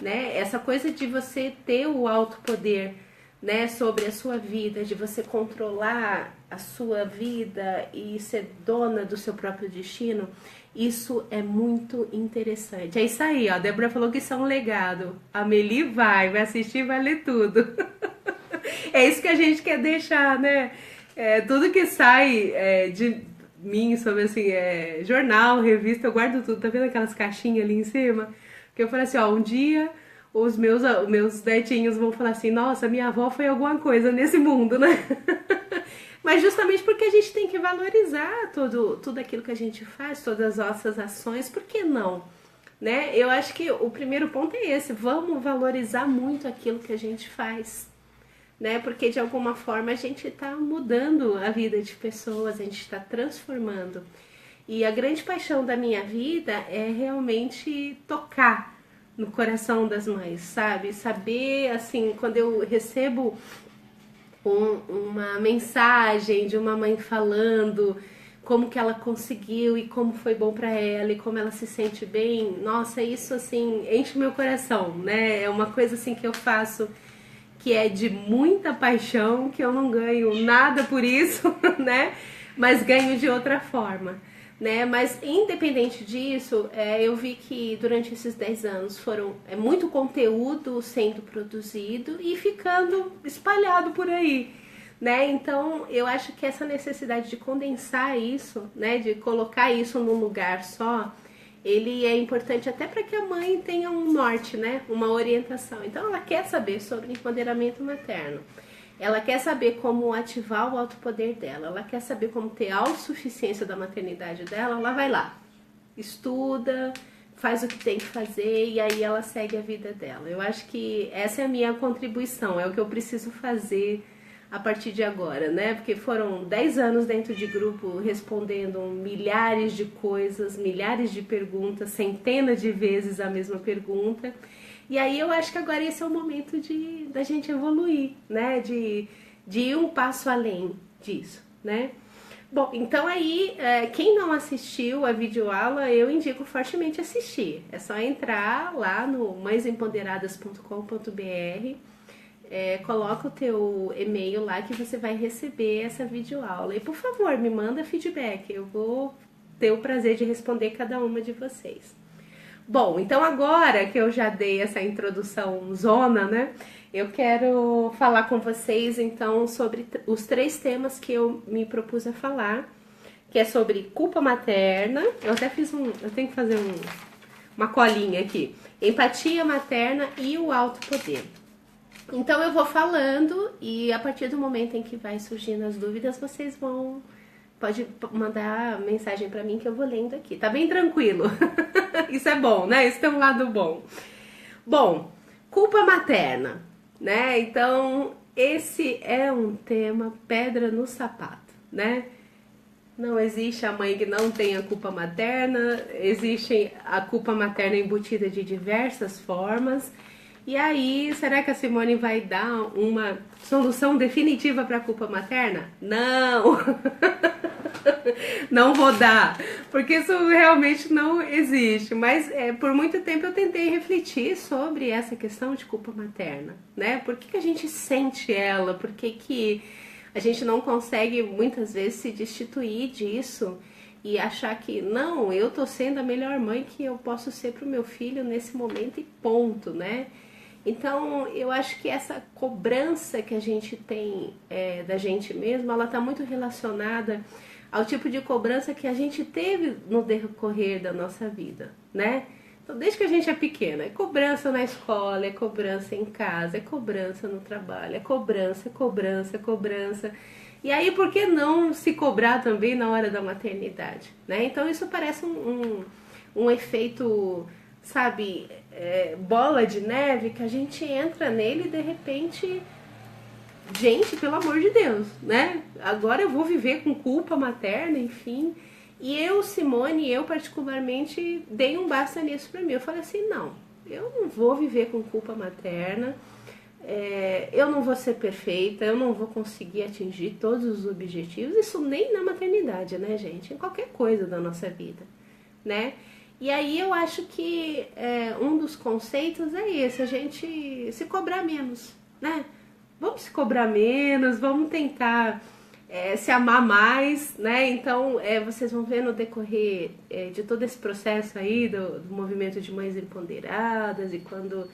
né? Essa coisa de você ter o autopoder, né, sobre a sua vida, de você controlar a sua vida e ser dona do seu próprio destino, isso é muito interessante. É isso aí, ó, a Débora falou que isso é um legado. A Meli vai assistir, vai ler tudo. É isso que a gente quer deixar, né? Tudo que sai de mim sobre, assim, jornal, revista, eu guardo tudo. Tá vendo aquelas caixinhas ali em cima? Que eu falei assim, ó, um dia os meus netinhos vão falar assim, nossa, minha avó foi alguma coisa nesse mundo, né? Mas justamente porque a gente tem que valorizar tudo aquilo que a gente faz, todas as nossas ações, por que não? Né? Eu acho que o primeiro ponto é esse, vamos valorizar muito aquilo que a gente faz, né? Porque de alguma forma a gente está mudando a vida de pessoas, a gente está transformando. E a grande paixão da minha vida é realmente tocar no coração das mães, sabe? Saber, assim, quando eu recebo uma mensagem de uma mãe falando como que ela conseguiu e como foi bom para ela e como ela se sente bem, nossa, isso assim enche meu coração, né? É uma coisa assim que eu faço que é de muita paixão, que eu não ganho nada por isso, né? Mas ganho de outra forma, né? Mas independente disso, eu vi que durante esses 10 anos foram muito conteúdo sendo produzido e ficando espalhado por aí, né? Então eu acho que essa necessidade de condensar isso, né, de colocar isso num lugar só, ele é importante até para que a mãe tenha um norte, né, uma orientação. Então ela quer saber sobre empoderamento materno. Ela quer saber como ativar o alto poder dela, ela quer saber como ter autossuficiência da maternidade dela, ela vai lá, estuda, faz o que tem que fazer e aí ela segue a vida dela. Eu acho que essa é a minha contribuição, é o que eu preciso fazer a partir de agora, né? Porque foram 10 anos dentro de grupo respondendo milhares de coisas, milhares de perguntas, centenas de vezes a mesma pergunta. E aí eu acho que agora esse é o momento da gente evoluir, né? De ir um passo além disso, né? Bom, então aí, quem não assistiu a videoaula, eu indico fortemente assistir. É só entrar lá no mãesempoderadas.com.br, coloca o teu e-mail lá que você vai receber essa videoaula. E por favor, me manda feedback, eu vou ter o prazer de responder cada uma de vocês. Bom, então agora que eu já dei essa introdução zona, né? Eu quero falar com vocês então sobre os 3 temas que eu me propus a falar, que é sobre culpa materna. Eu até eu tenho que fazer uma colinha aqui. Empatia materna e o alto poder. Então eu vou falando e a partir do momento em que vai surgindo as dúvidas, vocês pode mandar mensagem pra mim que eu vou lendo aqui. Tá bem tranquilo. Isso é bom, né? Isso tem um lado bom. Bom, culpa materna, né? Então, esse é um tema pedra no sapato, né? Não existe a mãe que não tenha culpa materna, existe a culpa materna embutida de diversas formas. E aí, será que a Simone vai dar uma solução definitiva para a culpa materna? Não! Não vou dar, porque isso realmente não existe. Mas por muito tempo eu tentei refletir sobre essa questão de culpa materna, né? Por que a gente sente ela? Por que a gente não consegue muitas vezes se destituir disso e achar que não, eu tô sendo a melhor mãe que eu posso ser pro meu filho nesse momento e ponto, né? Então, eu acho que essa cobrança que a gente tem da gente mesmo, ela tá muito relacionada ao tipo de cobrança que a gente teve no decorrer da nossa vida, né? Então, desde que a gente é pequena, é cobrança na escola, é cobrança em casa, é cobrança no trabalho, é cobrança, cobrança, cobrança. E aí, por que não se cobrar também na hora da maternidade, né? Então, isso parece um efeito, sabe, bola de neve, que a gente entra nele e de repente, gente, pelo amor de Deus, né? Agora eu vou viver com culpa materna, enfim. E eu, Simone, eu particularmente dei um basta nisso pra mim. Eu falei assim, não, eu não vou viver com culpa materna, eu não vou ser perfeita, eu não vou conseguir atingir todos os objetivos, isso nem na maternidade, né, gente? Em qualquer coisa da nossa vida, né? E aí eu acho que um dos conceitos é esse, a gente se cobrar menos, né? Vamos se cobrar menos, vamos tentar se amar mais, né? Então, vocês vão ver no decorrer de todo esse processo aí do movimento de Mães Empoderadas e quando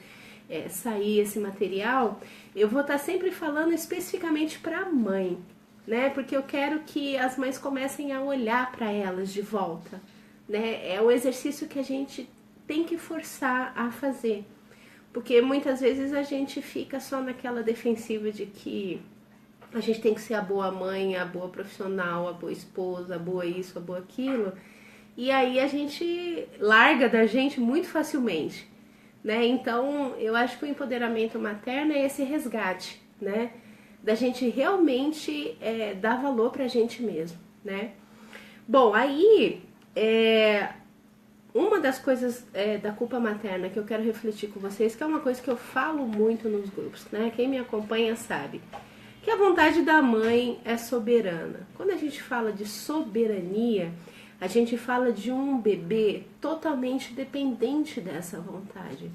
sair esse material, eu vou estar sempre falando especificamente para a mãe, né? Porque eu quero que as mães comecem a olhar para elas de volta, né? É um exercício que a gente tem que forçar a fazer, porque muitas vezes a gente fica só naquela defensiva de que a gente tem que ser a boa mãe, a boa profissional, a boa esposa, a boa isso, a boa aquilo, e aí a gente larga da gente muito facilmente, né? Então eu acho que o empoderamento materno é esse resgate, né? Da gente realmente dar valor pra gente mesmo, né? Bom, aí uma das coisas da culpa materna que eu quero refletir com vocês, que é uma coisa que eu falo muito nos grupos, né? Quem me acompanha sabe que a vontade da mãe é soberana. Quando a gente fala de soberania, a gente fala de um bebê totalmente dependente dessa vontade,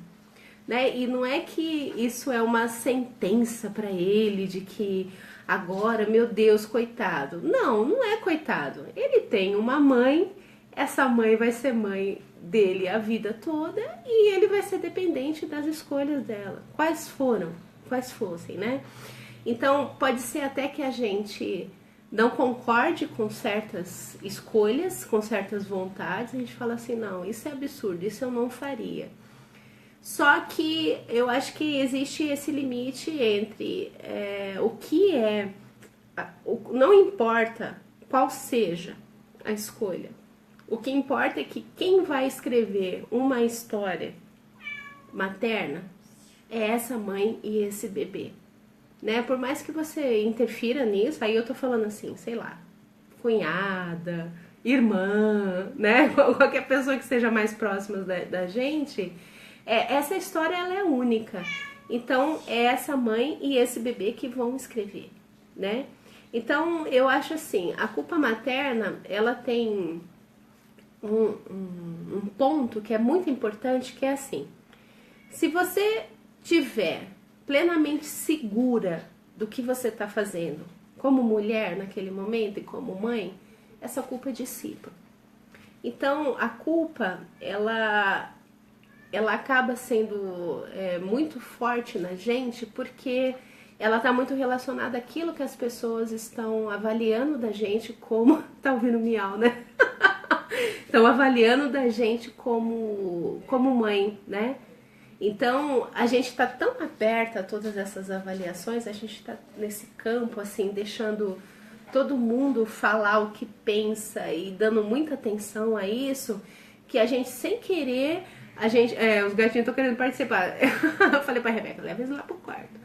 né? E não é que isso é uma sentença para ele de que agora, meu Deus, coitado. Não, não é coitado. Ele tem uma mãe, essa mãe vai ser mãe dele a vida toda e ele vai ser dependente das escolhas dela. Quais fossem, né? Então, pode ser até que a gente não concorde com certas escolhas, com certas vontades, a gente fala assim, não, isso é absurdo, isso eu não faria. Só que eu acho que existe esse limite entre o que é. Não importa qual seja a escolha. O que importa é que quem vai escrever uma história materna é essa mãe e esse bebê. Né? Por mais que você interfira nisso, aí eu tô falando assim, sei lá, cunhada, irmã, né? Qualquer pessoa que seja mais próxima da gente, essa história ela é única. Então é essa mãe e esse bebê que vão escrever, né? Então eu acho assim, a culpa materna ela tem um ponto que é muito importante, que é assim, se você tiver plenamente segura do que você está fazendo, como mulher naquele momento e como mãe, essa culpa dissipa. Então a culpa ela acaba sendo muito forte na gente porque ela está muito relacionada àquilo que as pessoas estão avaliando da gente como... Tá ouvindo miau, né? Estão avaliando da gente como mãe, né? Então, a gente está tão aberta a todas essas avaliações, a gente está nesse campo, assim, deixando todo mundo falar o que pensa e dando muita atenção a isso, que a gente, sem querer, os gatinhos estão querendo participar. Eu falei pra Rebeca, leva eles lá pro quarto.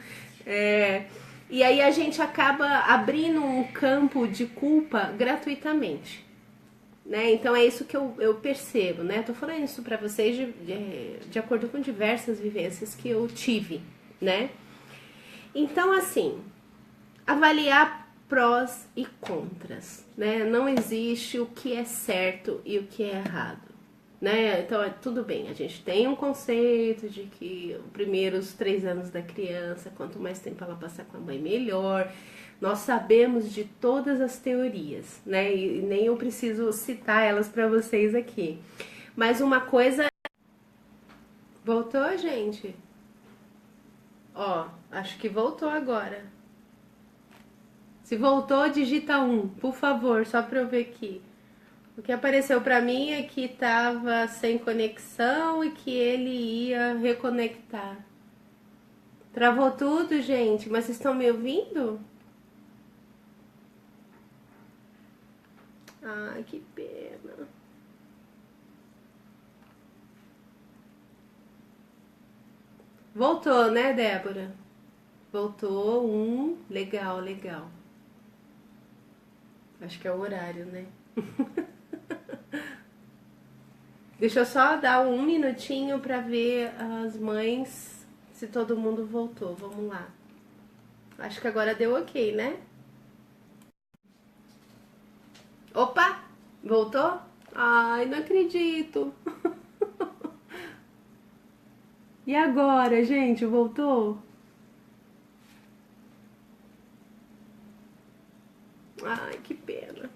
E aí a gente acaba abrindo um campo de culpa gratuitamente. Né? Então é isso que eu percebo, né? Tô falando isso para vocês de acordo com diversas vivências que eu tive, né? Então, assim, avaliar prós e contras, né? Não existe o que é certo e o que é errado, né? Então, tudo bem, a gente tem um conceito de que os primeiros 3 anos da criança, quanto mais tempo ela passar com a mãe, melhor. Nós sabemos de todas as teorias, né? E nem eu preciso citar elas para vocês aqui. Mas uma coisa... Voltou, gente? Ó, acho que voltou agora. Se voltou, digita 1, por favor, só para eu ver aqui. O que apareceu para mim é que tava sem conexão e que ele ia reconectar. Travou tudo, gente, mas vocês estão me ouvindo? Ai, que pena. Voltou, né, Débora? Voltou, legal, legal. Acho que é o horário, né? Deixa eu só dar 1 minutinho pra ver as mães, se todo mundo voltou. Vamos lá. Acho que agora deu ok, né? Opa! Voltou? Ai, não acredito. E agora, gente? Voltou? Ai, que pena.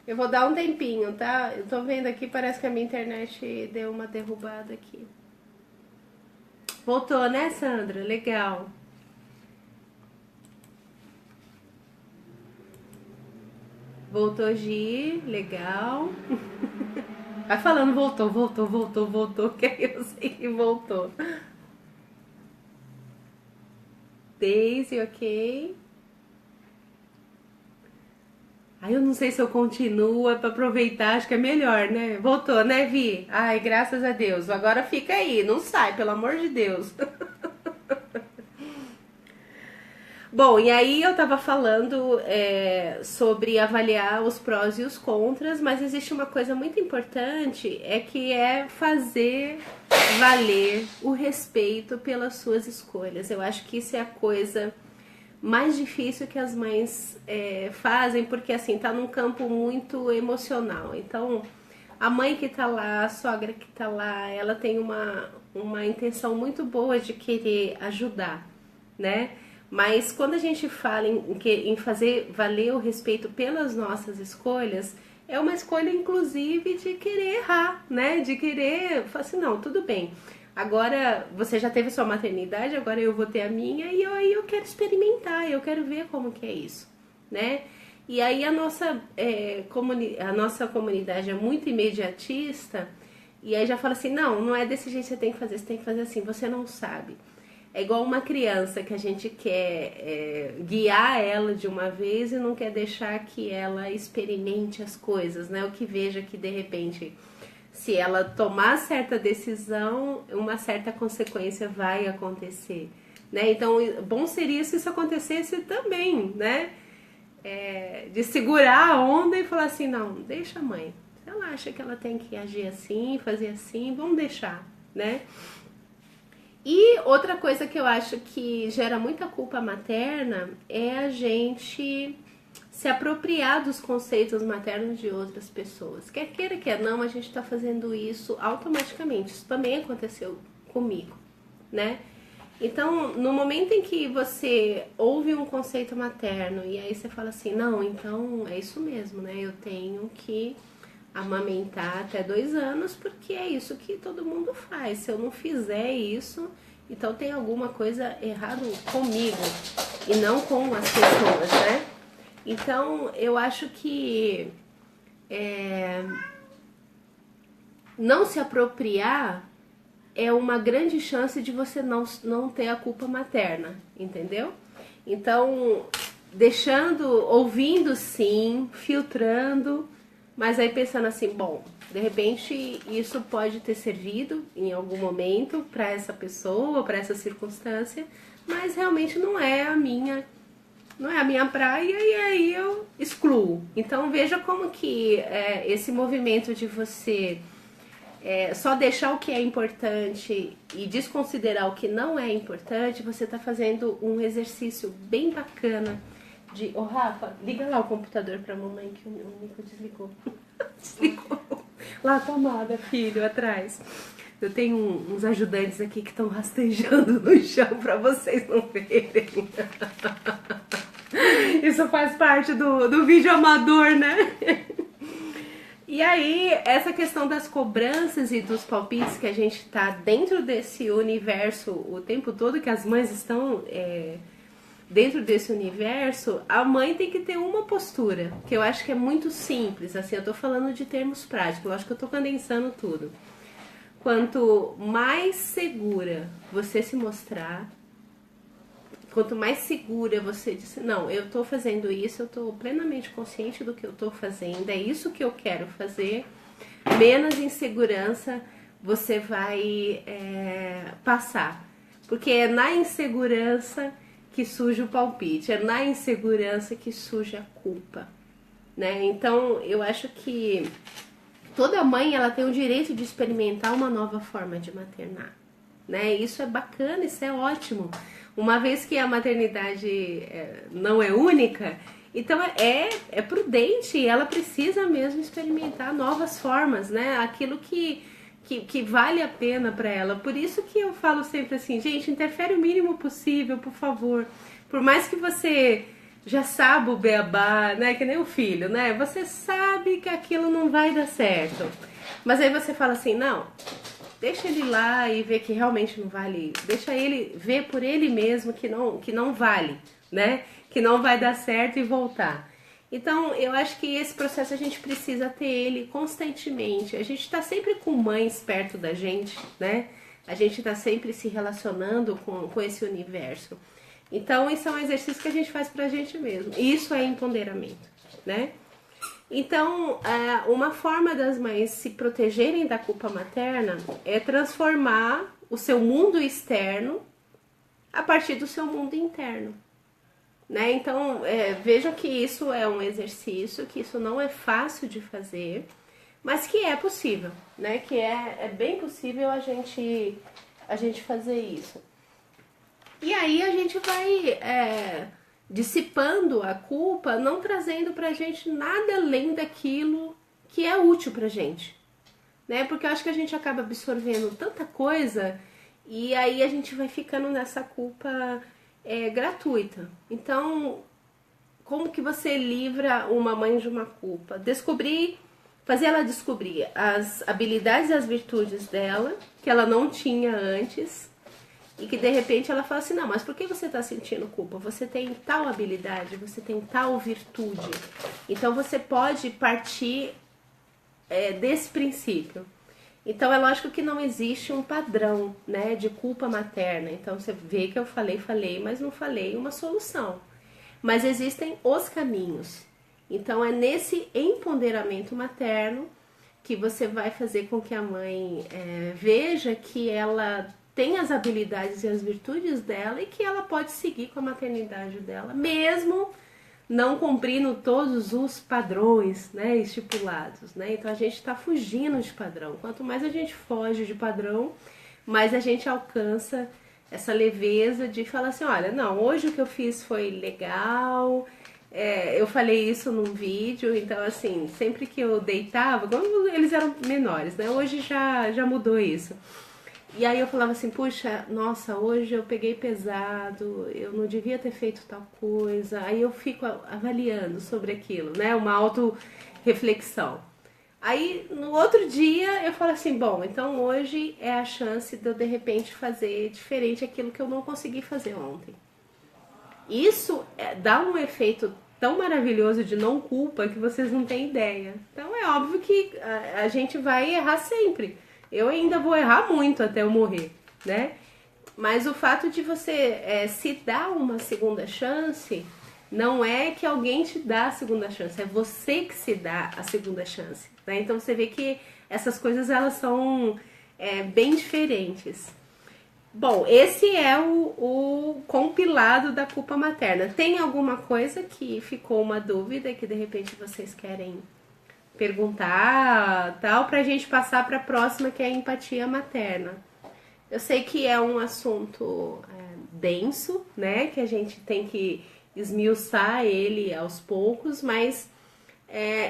Eu vou dar um tempinho, tá? Eu tô vendo aqui, parece que a minha internet deu uma derrubada aqui. Voltou, né, Sandra? Legal. Voltou, Gi. Legal. Vai falando, voltou, que aí eu sei que voltou. Daisy, ok. Aí eu não sei se eu continuo, é pra aproveitar, acho que é melhor, né? Voltou, né, Vi? Ai, graças a Deus. Agora fica aí, não sai, pelo amor de Deus. Bom, e aí eu tava falando sobre avaliar os prós e os contras, mas existe uma coisa muito importante, que é fazer valer o respeito pelas suas escolhas. Eu acho que isso é a coisa mais difícil que as mães fazem, porque assim, tá num campo muito emocional. Então, a mãe que tá lá, a sogra que tá lá, ela tem uma intenção muito boa de querer ajudar, né? Mas quando a gente fala em fazer valer o respeito pelas nossas escolhas, é uma escolha inclusive de querer errar, né? De querer, falar assim, não, tudo bem. Agora você já teve sua maternidade, agora eu vou ter a minha e aí eu quero experimentar, eu quero ver como que é isso, né? E aí a nossa comunidade é muito imediatista E aí já fala assim, não, não é desse jeito que você tem que fazer, você tem que fazer assim, você não sabe. É igual uma criança que a gente quer guiar ela de uma vez e não quer deixar que ela experimente as coisas, né? O que veja que de repente, se ela tomar certa decisão, uma certa consequência vai acontecer, né? Então, bom seria se isso acontecesse também, né? De segurar a onda e falar assim, não, deixa a mãe. Se ela acha que ela tem que agir assim, fazer assim, vamos deixar, né? E outra coisa que eu acho que gera muita culpa materna é a gente se apropriar dos conceitos maternos de outras pessoas. Quer queira, quer não, a gente tá fazendo isso automaticamente. Isso também aconteceu comigo, né? Então, no momento em que você ouve um conceito materno e aí você fala assim, não, então é isso mesmo, né? Eu tenho que amamentar até 2 anos porque é isso que todo mundo faz. Se eu não fizer isso, então tem alguma coisa errada comigo e não com as pessoas, né? Então, eu acho que não se apropriar é uma grande chance de você não ter a culpa materna, entendeu? Então, ouvindo sim, filtrando, mas aí pensando assim, bom, de repente isso pode ter servido em algum momento para essa pessoa, para essa circunstância, mas realmente não é a minha praia e aí eu excluo. Então veja como que esse movimento de você só deixar o que é importante e desconsiderar o que não é importante, você está fazendo um exercício bem bacana de... Ô, Rafa, liga lá o computador pra mamãe que o Nico desligou. Desligou. Lá a tomada, filho, atrás. Eu tenho uns ajudantes aqui que estão rastejando no chão pra vocês não verem. Isso faz parte do vídeo amador, né? E aí, essa questão das cobranças e dos palpites que a gente tá dentro desse universo o tempo todo, que as mães estão dentro desse universo, a mãe tem que ter uma postura, que eu acho que é muito simples, assim, eu tô falando de termos práticos, eu acho que eu tô condensando tudo. Quanto mais segura você se mostrar, quanto mais segura você dizer, não, eu tô fazendo isso, eu tô plenamente consciente do que eu tô fazendo, é isso que eu quero fazer, menos insegurança você vai passar. Porque é na insegurança que surge o palpite, é na insegurança que surge a culpa, né? Então, eu acho que toda mãe, ela tem o direito de experimentar uma nova forma de maternar, né? Isso é bacana, isso é ótimo. Uma vez que a maternidade não é única, então é prudente e ela precisa mesmo experimentar novas formas, né? Aquilo que vale a pena para ela. Por isso que eu falo sempre assim, gente, interfere o mínimo possível, por favor. Por mais que você já sabe o beabá, né? Que nem o filho, né? Você sabe que aquilo não vai dar certo. Mas aí você fala assim, não, deixa ele lá e ver que realmente não vale. Deixa ele ver por ele mesmo que não vale, né? Que não vai dar certo e voltar. Então, eu acho que esse processo a gente precisa ter ele constantemente. A gente tá sempre com mães perto da gente, né? A gente tá sempre se relacionando com esse universo. Então, isso é um exercício que a gente faz pra gente mesmo. Isso é empoderamento, né? Então, uma forma das mães se protegerem da culpa materna é transformar o seu mundo externo a partir do seu mundo interno. Né? Então, vejam que isso é um exercício, que isso não é fácil de fazer, mas que é possível, né? Que é bem possível a gente fazer isso. E aí a gente vai dissipando a culpa, não trazendo pra gente nada além daquilo que é útil pra gente, né? Porque eu acho que a gente acaba absorvendo tanta coisa e aí a gente vai ficando nessa culpa gratuita. Então, como que você livra uma mãe de uma culpa? Fazer ela descobrir as habilidades e as virtudes dela, que ela não tinha antes, e que de repente ela fala assim, não, mas por que você está sentindo culpa? Você tem tal habilidade, você tem tal virtude. Então você pode partir desse princípio. Então é lógico que não existe um padrão, né, de culpa materna. Então você vê que eu falei, mas não falei uma solução. Mas existem os caminhos. Então é nesse empoderamento materno que você vai fazer com que a mãe veja que ela tem as habilidades e as virtudes dela e que ela pode seguir com a maternidade dela, mesmo não cumprindo todos os padrões, né, estipulados, né? Então a gente está fugindo de padrão. Quanto mais a gente foge de padrão, mais a gente alcança essa leveza de falar assim, olha, não, hoje o que eu fiz foi legal, eu falei isso num vídeo, então assim, sempre que eu deitava, quando eles eram menores, né? Hoje já mudou isso. E aí eu falava assim, puxa, nossa, hoje eu peguei pesado, eu não devia ter feito tal coisa. Aí eu fico avaliando sobre aquilo, né? Uma auto-reflexão. Aí no outro dia eu falo assim, bom, então hoje é a chance de eu de repente fazer diferente aquilo que eu não consegui fazer ontem. Isso dá um efeito tão maravilhoso de não culpa que vocês não têm ideia. Então é óbvio que a gente vai errar sempre. Eu ainda vou errar muito até eu morrer, né? Mas o fato de você se dar uma segunda chance não é que alguém te dá a segunda chance, é você que se dá a segunda chance, né? Então você vê que essas coisas elas são bem diferentes. Bom, esse é o compilado da culpa materna. Tem alguma coisa que ficou uma dúvida que de repente vocês querem perguntar, tal, pra gente passar pra próxima, que é a empatia materna. Eu sei que é um assunto denso, né, que a gente tem que esmiuçar ele aos poucos, mas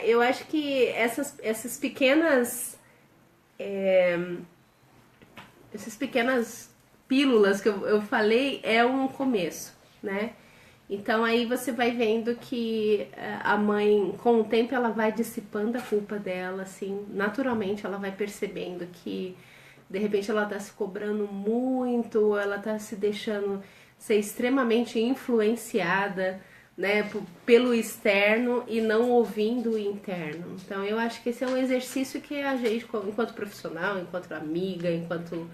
eu acho que essas pequenas pílulas que eu falei é um começo, né? Então aí você vai vendo que a mãe, com o tempo, ela vai dissipando a culpa dela, assim, naturalmente ela vai percebendo que de repente ela tá se cobrando muito, ela tá se deixando ser extremamente influenciada, né, pelo externo e não ouvindo o interno. Então eu acho que esse é um exercício que a gente, enquanto profissional, enquanto amiga, enquanto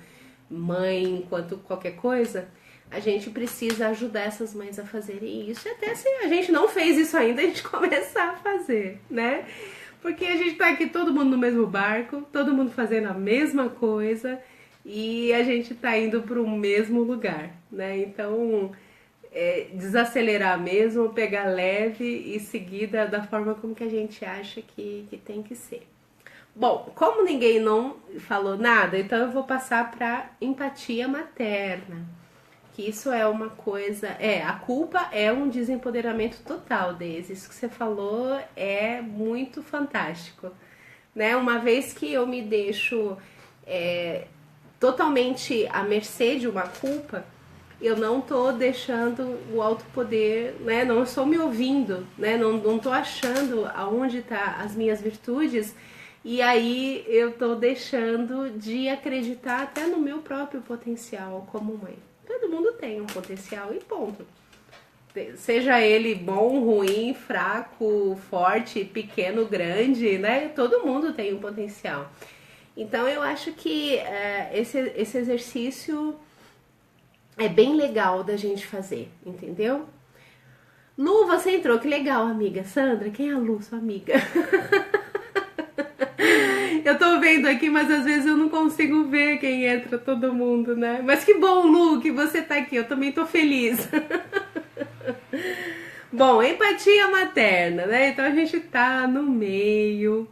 mãe, enquanto qualquer coisa, a gente precisa ajudar essas mães a fazerem isso. E até se a gente não fez isso ainda, a gente começar a fazer, né? Porque a gente tá aqui todo mundo no mesmo barco, todo mundo fazendo a mesma coisa e a gente tá indo para o mesmo lugar, né? Então, desacelerar mesmo, pegar leve e seguir da forma como que a gente acha que tem que ser. Bom, como ninguém não falou nada, então eu vou passar para empatia materna. Que isso é uma coisa... a culpa é um desempoderamento total, Deise. Isso que você falou é muito fantástico, né? Uma vez que eu me deixo totalmente à mercê de uma culpa, eu não tô deixando o autopoder, né? Não estou me ouvindo, né? Não tô achando aonde tá as minhas virtudes. E aí eu tô deixando de acreditar até no meu próprio potencial como mãe. Todo mundo tem um potencial e ponto. Seja ele bom, ruim, fraco, forte, pequeno, grande, né? Todo mundo tem um potencial. Então eu acho que esse exercício é bem legal da gente fazer, entendeu? Lu, você entrou, que legal, amiga. Sandra, quem é a Lu, sua amiga? Eu tô vendo aqui, mas às vezes eu não consigo ver quem entra, todo mundo, né? Mas que bom, Lu, que você tá aqui. Eu também tô feliz. Bom, empatia materna, né? Então a gente tá no meio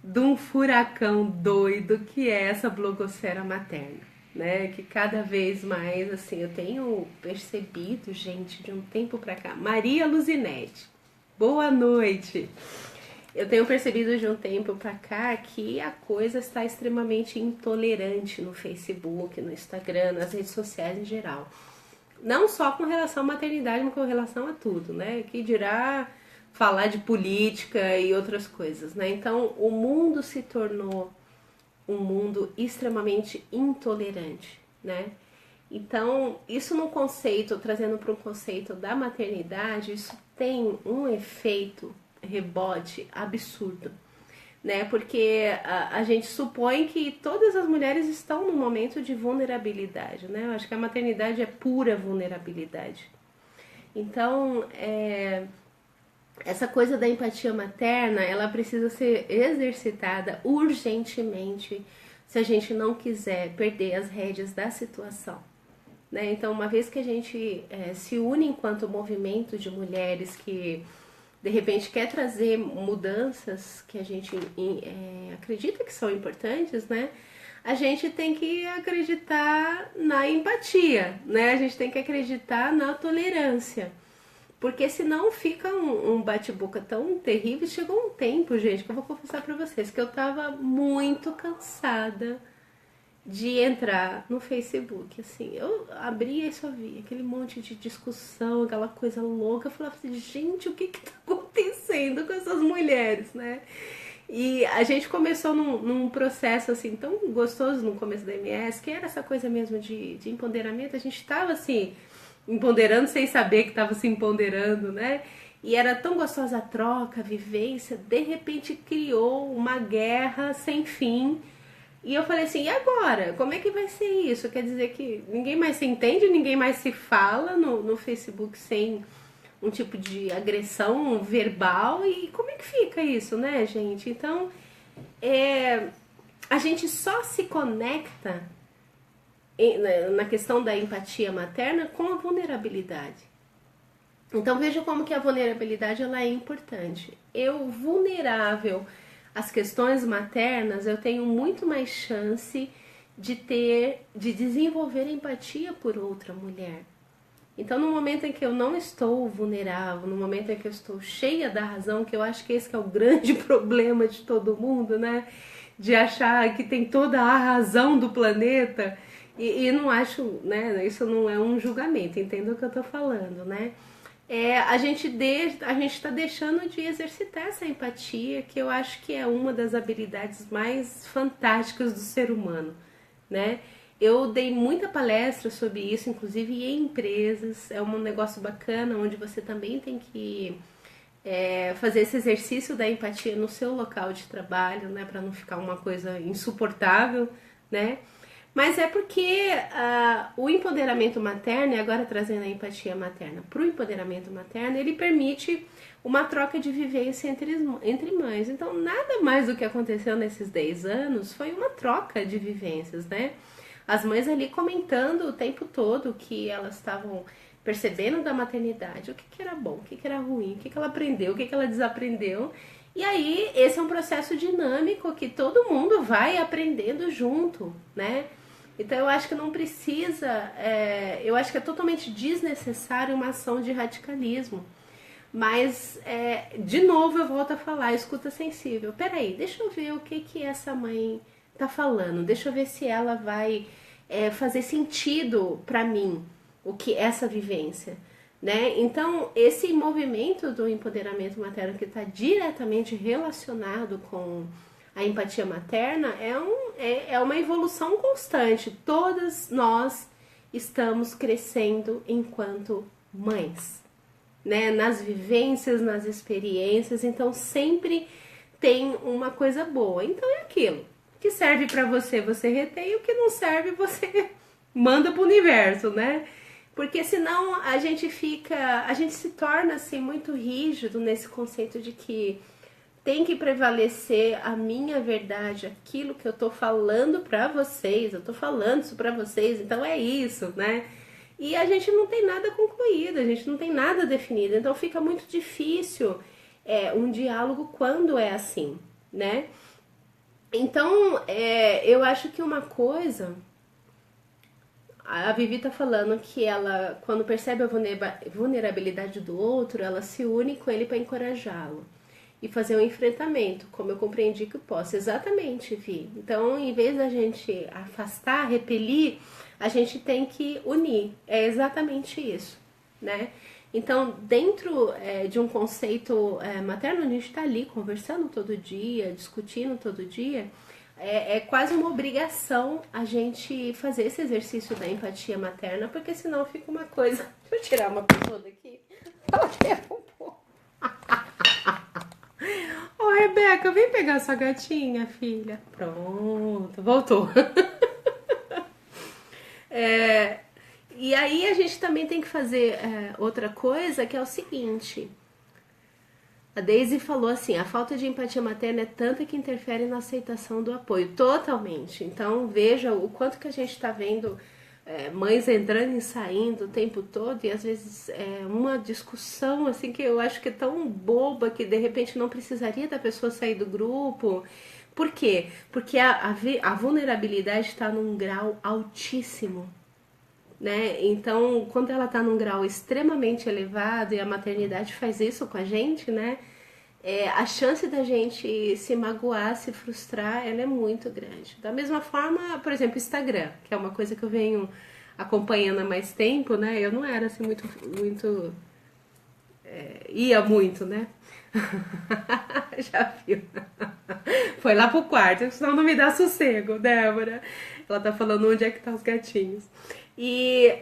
de um furacão doido que é essa blogosfera materna, né? Que cada vez mais, assim, eu tenho percebido, gente, de um tempo pra cá. Maria Luzinete, boa noite. Eu tenho percebido de um tempo pra cá que a coisa está extremamente intolerante no Facebook, no Instagram, nas redes sociais em geral. Não só com relação à maternidade, mas com relação a tudo, né? Que dirá falar de política e outras coisas, né? Então, o mundo se tornou um mundo extremamente intolerante, né? Então, isso no conceito, trazendo para um conceito da maternidade, isso tem um efeito rebote absurdo, né? Porque a gente supõe que todas as mulheres estão num momento de vulnerabilidade, né? Eu acho que a maternidade é pura vulnerabilidade. Então, essa coisa da empatia materna, ela precisa ser exercitada urgentemente se a gente não quiser perder as rédeas da situação, né? Então, uma vez que a gente se une enquanto movimento de mulheres que de repente quer trazer mudanças que a gente acredita que são importantes, né? A gente tem que acreditar na empatia, né? A gente tem que acreditar na tolerância. Porque senão fica um bate-boca tão terrível. Chegou um tempo, gente, que eu vou confessar pra vocês, que eu tava muito cansada de entrar no Facebook, assim. Eu abria e só via aquele monte de discussão, aquela coisa louca. Eu falava assim, gente, o que que tá acontecendo com essas mulheres, né? E a gente começou num processo, assim, tão gostoso no começo da MS, que era essa coisa mesmo de empoderamento. A gente tava, assim, empoderando sem saber que estava se empoderando, né? E era tão gostosa a troca, a vivência. De repente criou uma guerra sem fim. E eu falei assim, e agora? Como é que vai ser isso? Quer dizer que ninguém mais se entende, ninguém mais se fala no Facebook sem um tipo de agressão verbal. E como é que fica isso, né, gente? Então, a gente só se conecta na questão da empatia materna com a vulnerabilidade. Então veja como que a vulnerabilidade ela é importante. Eu vulnerável às questões maternas, eu tenho muito mais chance de desenvolver empatia por outra mulher. Então no momento em que eu não estou vulnerável, no momento em que eu estou cheia da razão, que eu acho que esse que é o grande problema de todo mundo, né? De achar que tem toda a razão do planeta. E não acho, né? Isso não é um julgamento, entenda o que eu tô falando, né? A gente está deixando de exercitar essa empatia, que eu acho que é uma das habilidades mais fantásticas do ser humano, né? Eu dei muita palestra sobre isso, inclusive em empresas. É um negócio bacana, onde você também tem que fazer esse exercício da empatia no seu local de trabalho, né? Para não ficar uma coisa insuportável, né? Mas é porque o empoderamento materno, e agora trazendo a empatia materna para o empoderamento materno, ele permite uma troca de vivência entre mães. Então, nada mais do que aconteceu nesses 10 anos foi uma troca de vivências, né? As mães ali comentando o tempo todo o que elas estavam percebendo da maternidade, o que que era bom, o que que era ruim, o que que ela aprendeu, o que que ela desaprendeu. E aí, esse é um processo dinâmico que todo mundo vai aprendendo junto, né? Então eu acho que não precisa, eu acho que é totalmente desnecessário uma ação de radicalismo. Mas, de novo eu volto a falar, escuta sensível. Peraí, deixa eu ver o que essa mãe tá falando. Deixa eu ver se ela vai fazer sentido pra mim, o que essa vivência, né? Então, esse movimento do empoderamento materno que está diretamente relacionado com a empatia materna é uma evolução constante. Todas nós estamos crescendo enquanto mães, né? Nas vivências, nas experiências. Então sempre tem uma coisa boa. Então é aquilo que serve para você, você retém. O que não serve, você manda pro universo, né? Porque senão a gente se torna assim muito rígido nesse conceito de que tem que prevalecer a minha verdade, aquilo que eu tô falando pra vocês, eu tô falando isso pra vocês, então é isso, né? E a gente não tem nada concluído, a gente não tem nada definido, então fica muito difícil um diálogo quando é assim, né? Então, eu acho que uma coisa... A Vivi tá falando que ela, quando percebe a vulnerabilidade do outro, ela se une com ele para encorajá-lo e fazer um enfrentamento, como eu compreendi que eu posso. Exatamente, Vi. Então, em vez da gente afastar, repelir, a gente tem que unir. É exatamente isso, né? Então, dentro de um conceito materno, a gente está ali conversando todo dia, discutindo todo dia. É quase uma obrigação a gente fazer esse exercício da empatia materna, porque senão fica uma coisa... Deixa eu tirar uma pessoa daqui. Ô, Rebeca, vem pegar sua gatinha, filha. Pronto, voltou. E aí a gente também tem que fazer outra coisa, que é o seguinte. A Daisy falou assim, a falta de empatia materna é tanta que interfere na aceitação do apoio, totalmente. Então veja o quanto que a gente está vendo mães entrando e saindo o tempo todo, e às vezes uma discussão assim que eu acho que é tão boba que de repente não precisaria da pessoa sair do grupo. Por quê? Porque a vulnerabilidade está num grau altíssimo. Né? Então, quando ela está num grau extremamente elevado e a maternidade faz isso com a gente, né? A chance da gente se magoar, se frustrar, ela é muito grande. Da mesma forma, por exemplo, Instagram, que é uma coisa que eu venho acompanhando há mais tempo, né? Eu não era assim muito ia muito, né? Já viu? Foi lá pro quarto, senão não me dá sossego, Débora. Ela tá falando onde é que tá os gatinhos. E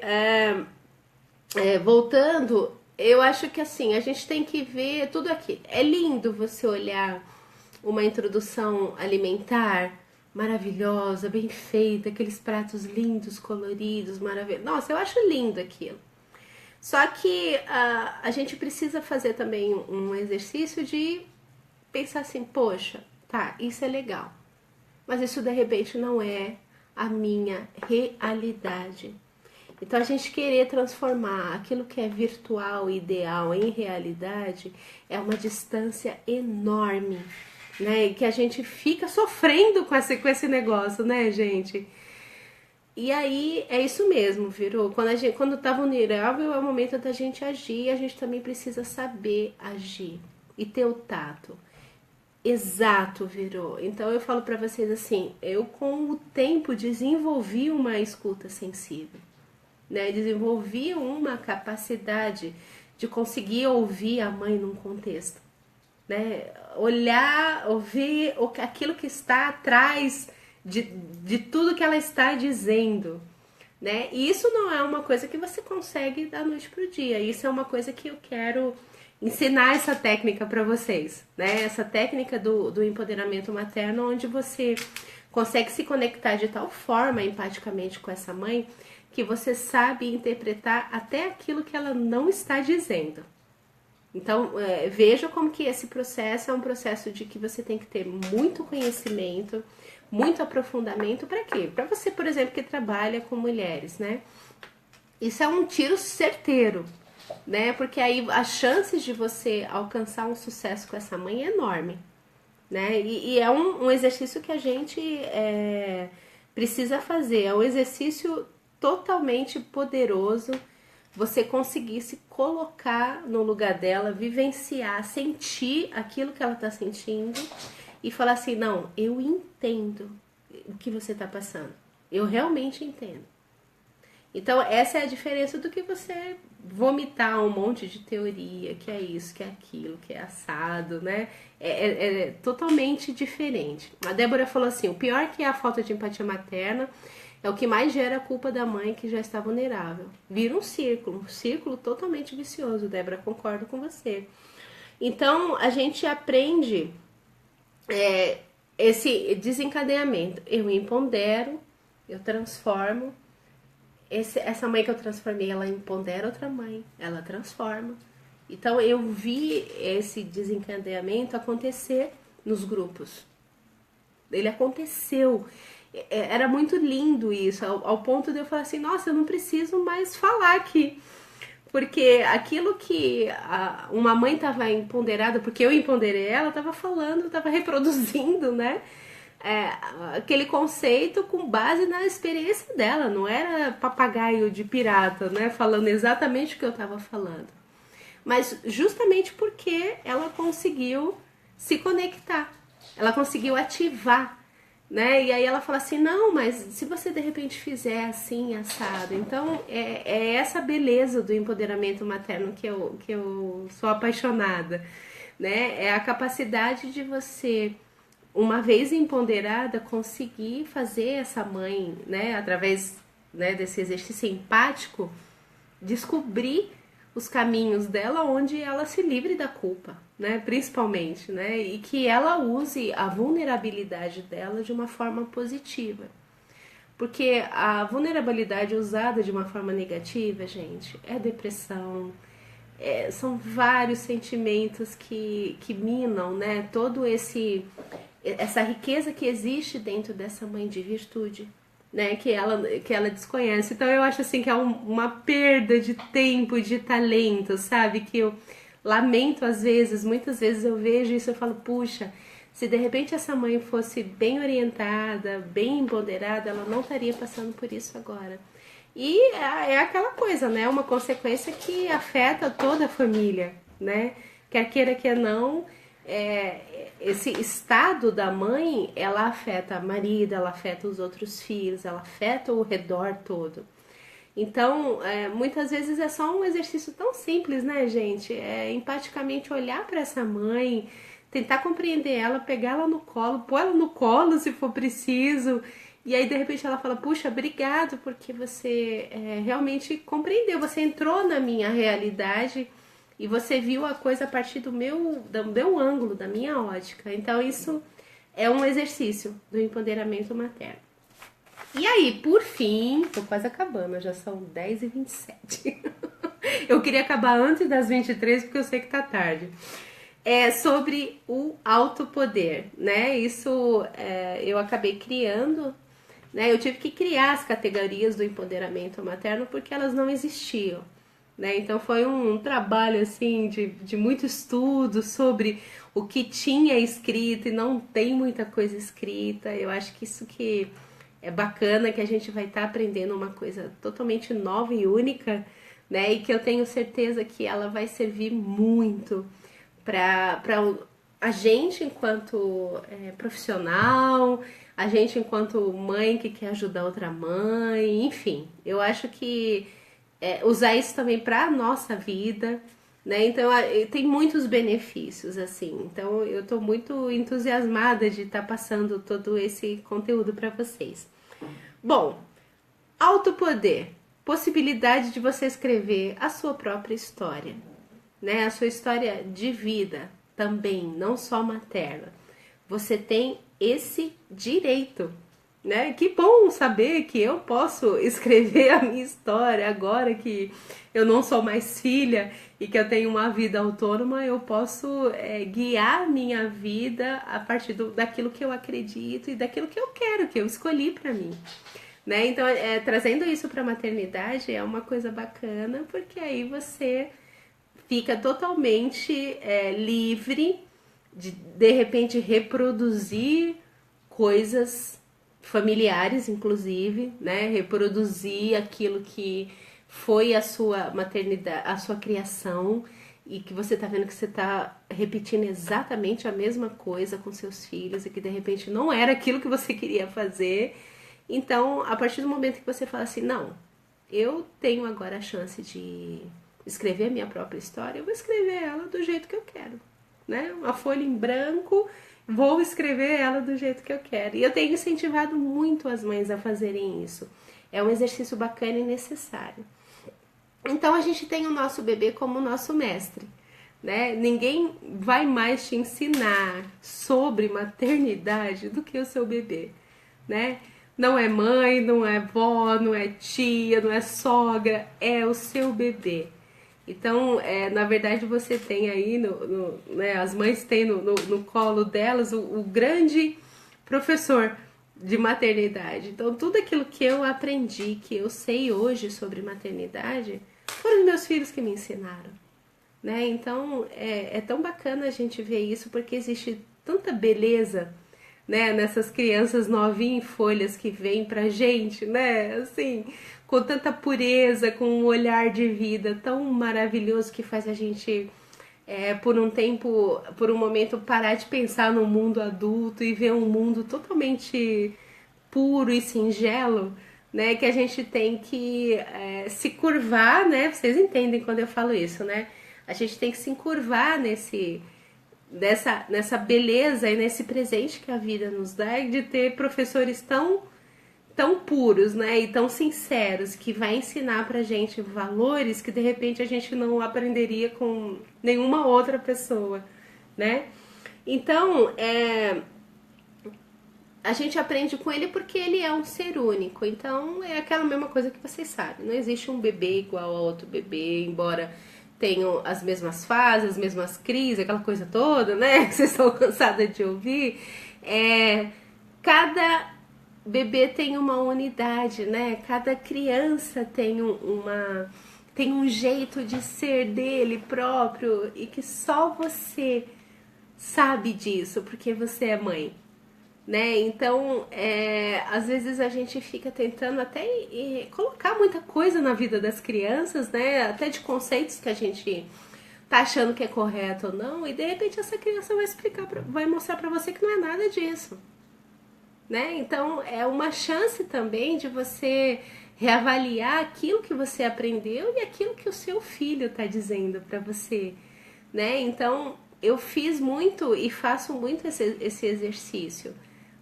voltando, eu acho que assim, a gente tem que ver tudo aqui. É lindo você olhar uma introdução alimentar maravilhosa, bem feita, aqueles pratos lindos, coloridos, maravilhosos. Nossa, eu acho lindo aquilo. Só que a gente precisa fazer também um exercício de pensar assim, poxa, tá, isso é legal, mas isso de repente não é a minha realidade. Então a gente querer transformar aquilo que é virtual, ideal em realidade é uma distância enorme, né? E que a gente fica sofrendo com esse negócio, né, gente? E aí é isso mesmo, virou. Quando tá vulnerável é o momento da gente agir, e a gente também precisa saber agir e ter o tato. Exato, virou. Então eu falo pra vocês assim, eu com o tempo desenvolvi uma escuta sensível, né? Desenvolvi uma capacidade de conseguir ouvir a mãe num contexto, né? Olhar, ouvir aquilo que está atrás de tudo que ela está dizendo, né? E isso não é uma coisa que você consegue da noite pro dia. Isso é uma coisa que eu quero ensinar essa técnica para vocês, né? Essa técnica do empoderamento materno, onde você consegue se conectar de tal forma empaticamente com essa mãe que você sabe interpretar até aquilo que ela não está dizendo. Então, veja como que esse processo é um processo de que você tem que ter muito conhecimento, muito aprofundamento. Para quê? Para você, por exemplo, que trabalha com mulheres, né? Isso é um tiro certeiro, né? Porque aí as chances de você alcançar um sucesso com essa mãe é enorme, né? E é um exercício que a gente precisa fazer. É um exercício totalmente poderoso. Você conseguir se colocar no lugar dela, vivenciar, sentir aquilo que ela está sentindo e falar assim, não, eu entendo o que você está passando. Eu realmente entendo. Então, essa é a diferença do que você vomitar um monte de teoria, que é isso, que é aquilo, que é assado, né? É totalmente diferente. A Débora falou assim, o pior que é a falta de empatia materna é o que mais gera a culpa da mãe que já está vulnerável. Vira um círculo totalmente vicioso, Débora, concordo com você. Então, a gente aprende esse desencadeamento. Eu empodero, eu transformo. Essa mãe que eu transformei, ela empodera outra mãe, ela transforma. Então, eu vi esse desencadeamento acontecer nos grupos. Ele aconteceu. Era muito lindo isso, ao ponto de eu falar assim, nossa, eu não preciso mais falar aqui. Porque aquilo que uma mãe estava empoderada, porque eu empoderei ela, estava falando, estava reproduzindo, né? Aquele conceito com base na experiência dela, não era papagaio de pirata, né? Falando exatamente o que eu estava falando. Mas justamente porque ela conseguiu se conectar, ela conseguiu ativar, né? E aí ela fala assim, não, mas se você de repente fizer assim, assado. Então é essa beleza do empoderamento materno que eu sou apaixonada, né? É a capacidade de você, uma vez empoderada, conseguir fazer essa mãe, né, através, né, desse exercício empático, descobrir os caminhos dela, onde ela se livre da culpa, né? Principalmente, né? E que ela use a vulnerabilidade dela de uma forma positiva. Porque a vulnerabilidade usada de uma forma negativa, gente, é depressão, são vários sentimentos que minam, né? Todo essa riqueza que existe dentro dessa mãe de virtude, né? Que ela desconhece. Então eu acho assim que é uma perda de tempo e de talento, sabe? Que eu lamento às vezes, muitas vezes eu vejo isso e eu falo, puxa, se de repente essa mãe fosse bem orientada, bem empoderada, ela não estaria passando por isso agora. E é aquela coisa, né? Uma consequência que afeta toda a família, né? Quer queira, quer não, esse estado da mãe, ela afeta a marido, ela afeta os outros filhos, ela afeta o redor todo. Então, muitas vezes é só um exercício tão simples, né, gente? É empaticamente olhar para essa mãe, tentar compreender ela, pegar ela no colo, pôr ela no colo se for preciso. E aí, de repente, ela fala, puxa, obrigado, porque você realmente compreendeu, você entrou na minha realidade e você viu a coisa a partir do meu ângulo, da minha ótica. Então, isso é um exercício do empoderamento materno. E aí, por fim, tô quase acabando, já são 10h27. Eu queria acabar antes das 23 porque eu sei que tá tarde. É sobre o autopoder, né? Isso eu acabei criando, né? Eu tive que criar as categorias do empoderamento materno porque elas não existiam, né? Então foi um trabalho assim de muito estudo sobre o que tinha escrito e não tem muita coisa escrita. Eu acho que isso que é bacana, que a gente vai estar aprendendo uma coisa totalmente nova e única, né? E que eu tenho certeza que ela vai servir muito para a gente enquanto profissional, a gente enquanto mãe que quer ajudar outra mãe, enfim. Eu acho que usar isso também para a nossa vida, né? Então tem muitos benefícios, assim. Então eu estou muito entusiasmada de estar passando todo esse conteúdo para vocês. Bom, autopoder, possibilidade de você escrever a sua própria história, né? A sua história de vida também, não só materna. Você tem esse direito, né? Que bom saber que eu posso escrever a minha história agora que eu não sou mais filha e que eu tenho uma vida autônoma. Eu posso guiar a minha vida a partir daquilo que eu acredito e daquilo que eu quero, que eu escolhi para mim, né? Então, trazendo isso para a maternidade é uma coisa bacana, porque aí você fica totalmente livre de repente reproduzir coisas familiares, inclusive, né? Reproduzir aquilo que foi a sua maternidade, a sua criação, e que você tá vendo que você tá repetindo exatamente a mesma coisa com seus filhos e que de repente não era aquilo que você queria fazer. Então, a partir do momento que você fala assim, não, eu tenho agora a chance de escrever a minha própria história, eu vou escrever ela do jeito que eu quero, né? Uma folha em branco, vou escrever ela do jeito que eu quero. E eu tenho incentivado muito as mães a fazerem isso. É um exercício bacana e necessário. Então a gente tem o nosso bebê como o nosso mestre, né? Ninguém vai mais te ensinar sobre maternidade do que o seu bebê, né? Não é mãe, não é vó, não é tia, não é sogra, é o seu bebê. Então, na verdade, você tem aí, né, as mães têm no colo delas o grande professor de maternidade. Então, tudo aquilo que eu aprendi, que eu sei hoje sobre maternidade, foram os meus filhos que me ensinaram, né? Então, é tão bacana a gente ver isso, porque existe tanta beleza, né, nessas crianças novinhas em folhas que vêm pra gente, né, assim, com tanta pureza, com um olhar de vida tão maravilhoso que faz a gente, por um momento, parar de pensar no mundo adulto e ver um mundo totalmente puro e singelo, né, que a gente tem que se curvar, né, vocês entendem quando eu falo isso, né, a gente tem que se encurvar nessa beleza e nesse presente que a vida nos dá, de ter professores tão tão puros, né, e tão sinceros, que vai ensinar pra gente valores que de repente a gente não aprenderia com nenhuma outra pessoa, né? Então, a gente aprende com ele porque ele é um ser único. Então, é aquela mesma coisa que vocês sabem. Não existe um bebê igual a outro bebê, embora tenham as mesmas fases, as mesmas crises, aquela coisa toda, né? Que vocês estão cansadas de ouvir. Cada bebê tem uma unidade, né? Cada criança tem tem um jeito de ser dele próprio e que só você sabe disso, porque você é mãe, né? Então, às vezes a gente fica tentando até colocar muita coisa na vida das crianças, né? Até de conceitos que a gente tá achando que é correto ou não, e de repente essa criança vai explicar, vai mostrar pra você que não é nada disso. Né? Então, é uma chance também de você reavaliar aquilo que você aprendeu e aquilo que o seu filho está dizendo para você, né? Então, eu fiz muito e faço muito esse exercício,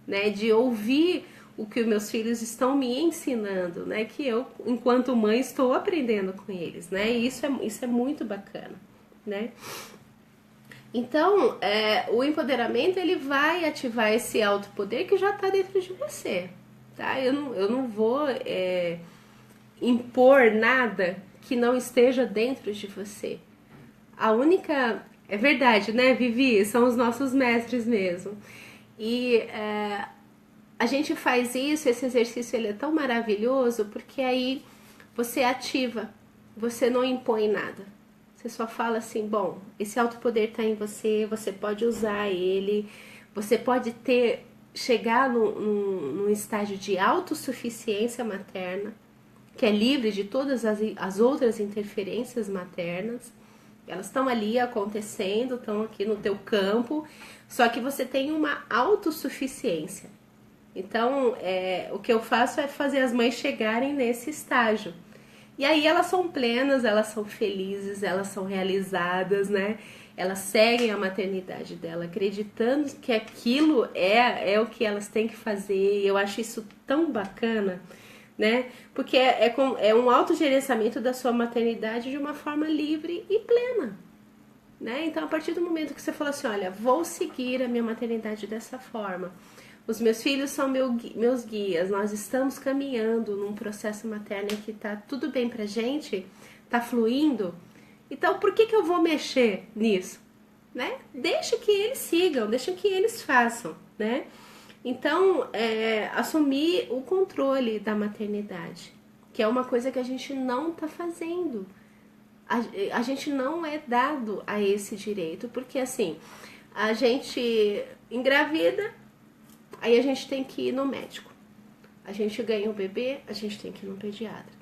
né? De ouvir o que os meus filhos estão me ensinando, né? Que eu, enquanto mãe, estou aprendendo com eles, né? E isso é muito bacana, né? Então, o empoderamento, ele vai ativar esse autopoder que já está dentro de você, tá? Eu não vou impor nada que não esteja dentro de você. A única... É verdade, né, Vivi? São os nossos mestres mesmo. E a gente faz isso, esse exercício ele é tão maravilhoso, porque aí você ativa, você não impõe nada. Você só fala assim, bom, esse autopoder está em você, você pode usar ele, você pode chegar num estágio de autossuficiência materna, que é livre de todas as outras interferências maternas. Elas estão ali acontecendo, estão aqui no teu campo, só que você tem uma autossuficiência. Então, o que eu faço é fazer as mães chegarem nesse estágio. E aí elas são plenas, elas são felizes, elas são realizadas, né? Elas seguem a maternidade dela, acreditando que aquilo é o que elas têm que fazer. E eu acho isso tão bacana, né? Porque é um autogerenciamento da sua maternidade de uma forma livre e plena, né? Então, a partir do momento que você fala assim, olha, vou seguir a minha maternidade dessa forma. Os meus filhos são meus guias, nós estamos caminhando num processo materno que tá tudo bem pra gente, tá fluindo. Então, por que eu vou mexer nisso? Né? Deixa que eles sigam, deixa que eles façam, né? Então, assumir o controle da maternidade, que é uma coisa que a gente não tá fazendo. A gente não é dado a esse direito, porque assim, a gente engravida, aí a gente tem que ir no médico. A gente ganha um bebê, a gente tem que ir no pediatra.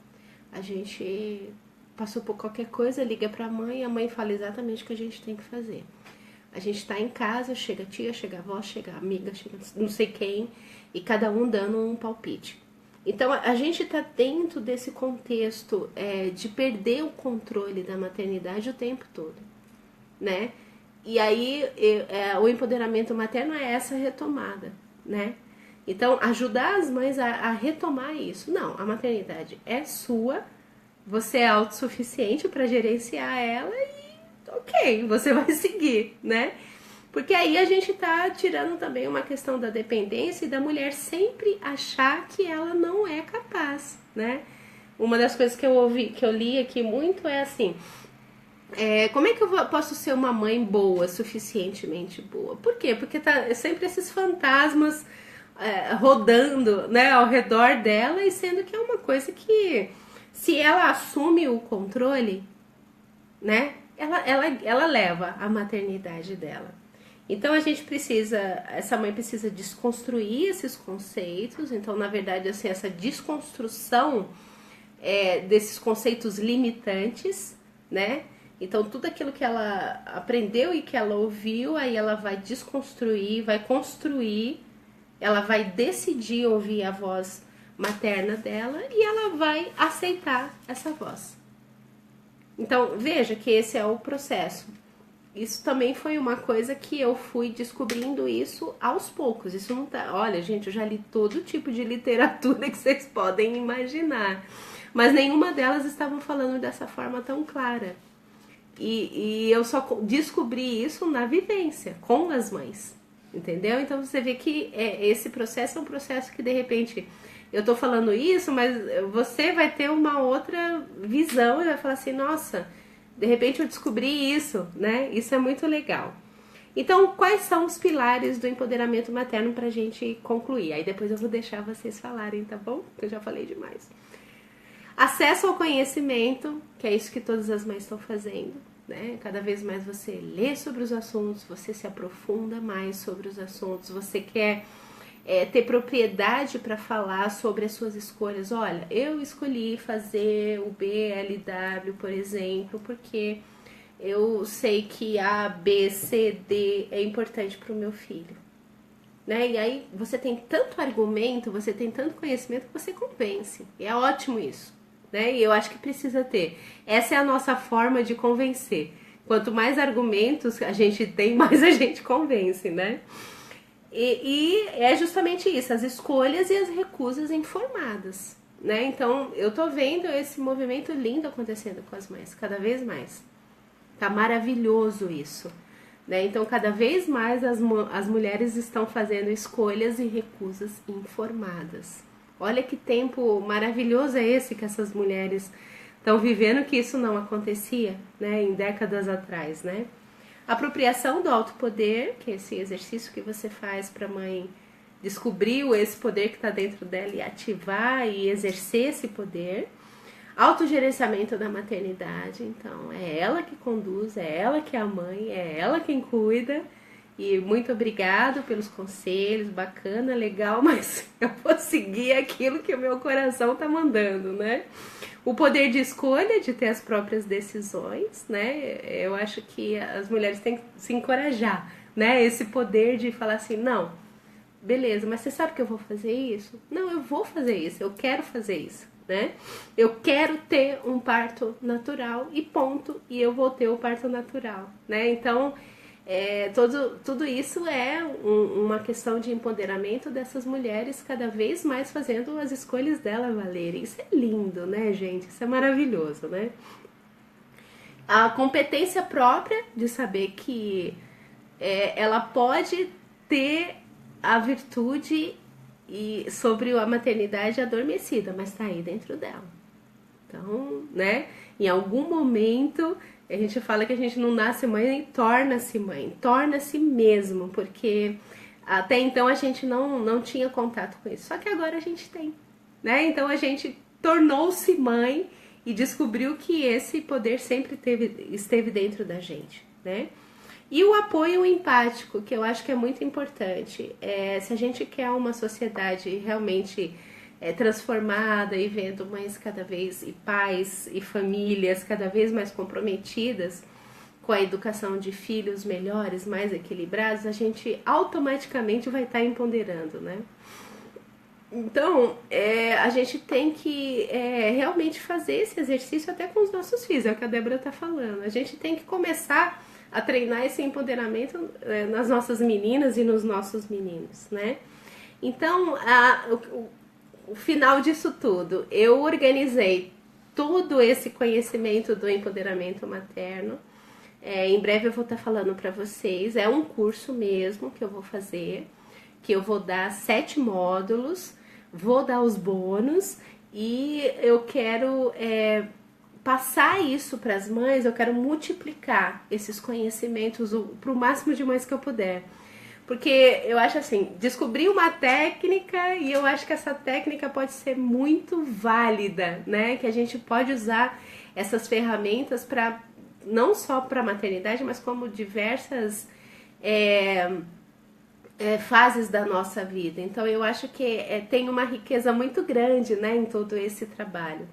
A gente passou por qualquer coisa, liga pra mãe, a mãe fala exatamente o que a gente tem que fazer. A gente tá em casa, chega a tia, chega a avó, chega a amiga, chega não sei quem, e cada um dando um palpite. Então, a gente tá dentro desse contexto de perder o controle da maternidade o tempo todo, né? E aí, o empoderamento materno é essa retomada, né? Então, ajudar as mães a retomar isso. Não, a maternidade é sua, você é autossuficiente para gerenciar ela e ok, você vai seguir, né? Porque aí a gente tá tirando também uma questão da dependência e da mulher sempre achar que ela não é capaz, né? Uma das coisas que eu li aqui muito é assim, como é que eu posso ser uma mãe boa, suficientemente boa? Por quê? Porque tá sempre esses fantasmas rodando, né, ao redor dela, e sendo que é uma coisa que, se ela assume o controle, né, ela leva a maternidade dela. Então essa mãe precisa desconstruir esses conceitos. Então, na verdade, assim, essa desconstrução desses conceitos limitantes, né? Então, tudo aquilo que ela aprendeu e que ela ouviu, aí ela vai desconstruir, vai construir, ela vai decidir ouvir a voz materna dela e ela vai aceitar essa voz. Então, veja que esse é o processo. isso também foi uma coisa que eu fui descobrindo isso aos poucos. Isso não tá... Olha, gente, eu já li todo tipo de literatura que vocês podem imaginar. Mas nenhuma delas estavam falando dessa forma tão clara. E eu só descobri isso na vivência, com as mães. Entendeu? Então você vê que esse processo é um processo que de repente eu tô falando isso, mas você vai ter uma outra visão e vai falar assim, nossa, de repente eu descobri isso, né? Isso é muito legal. Então, quais são os pilares do empoderamento materno pra gente concluir? Aí depois eu vou deixar vocês falarem, tá bom? Eu já falei demais. Acesso ao conhecimento, que é isso que todas as mães estão fazendo, né? Cada vez mais você lê sobre os assuntos, você se aprofunda mais sobre os assuntos, você quer ter propriedade para falar sobre as suas escolhas. Olha, eu escolhi fazer o BLW, por exemplo, porque eu sei que A, B, C, D é importante para o meu filho. Né? E aí você tem tanto argumento, você tem tanto conhecimento que você convence. E é ótimo isso. Né? E eu acho que precisa ter. Essa é a nossa forma de convencer. Quanto mais argumentos a gente tem, mais a gente convence, né? E é justamente isso, as escolhas e as recusas informadas, né? Então, eu tô vendo esse movimento lindo acontecendo com as mães, cada vez mais. Tá maravilhoso isso, né? Então, cada vez mais as mulheres estão fazendo escolhas e recusas informadas. Olha que tempo maravilhoso é esse que essas mulheres estão vivendo, que isso não acontecia, né? Em décadas atrás, né? Apropriação do autopoder, que é esse exercício que você faz para a mãe descobrir esse poder que está dentro dela e ativar e exercer esse poder. Autogerenciamento da maternidade, então é ela que conduz, é ela que é a mãe, é ela quem cuida. E muito obrigado pelos conselhos, bacana, legal, mas eu vou seguir aquilo que o meu coração tá mandando, né? O poder de escolha, de ter as próprias decisões, né? Eu acho que as mulheres têm que se encorajar, né? Esse poder de falar assim, não, beleza, mas você sabe que eu vou fazer isso? Não, eu vou fazer isso, eu quero fazer isso, né? Eu quero ter um parto natural e ponto, e eu vou ter o parto natural, né? Então, tudo isso é uma questão de empoderamento dessas mulheres cada vez mais fazendo as escolhas dela valerem. Isso é lindo, né, gente? Isso é maravilhoso, né? A competência própria de saber que ela pode ter a virtude sobre a maternidade adormecida, mas tá aí dentro dela. Então, né, em algum momento a gente fala que a gente não nasce mãe e torna-se mesmo, porque até então a gente não tinha contato com isso, só que agora a gente tem, né? Então a gente tornou-se mãe e descobriu que esse poder sempre esteve dentro da gente, né? E o apoio empático, que eu acho que é muito importante. Se a gente quer uma sociedade realmente transformada e vendo mães cada vez, e pais e famílias cada vez mais comprometidas com a educação de filhos melhores, mais equilibrados, a gente automaticamente vai estar empoderando, né? Então, a gente tem que realmente fazer esse exercício até com os nossos filhos, é o que a Débora está falando. A gente tem que começar a treinar esse empoderamento nas nossas meninas e nos nossos meninos, né? Então, o final disso tudo, eu organizei todo esse conhecimento do empoderamento materno. Em breve eu vou estar falando para vocês, é um curso mesmo que eu vou fazer, que eu vou dar 7 módulos, vou dar os bônus e eu quero passar isso para as mães, eu quero multiplicar esses conhecimentos para o máximo de mães que eu puder. Porque eu acho assim, descobri uma técnica e eu acho que essa técnica pode ser muito válida, né? Que a gente pode usar essas ferramentas para não só para a maternidade, mas como diversas fases da nossa vida. Então eu acho que tem uma riqueza muito grande, né, em todo esse trabalho.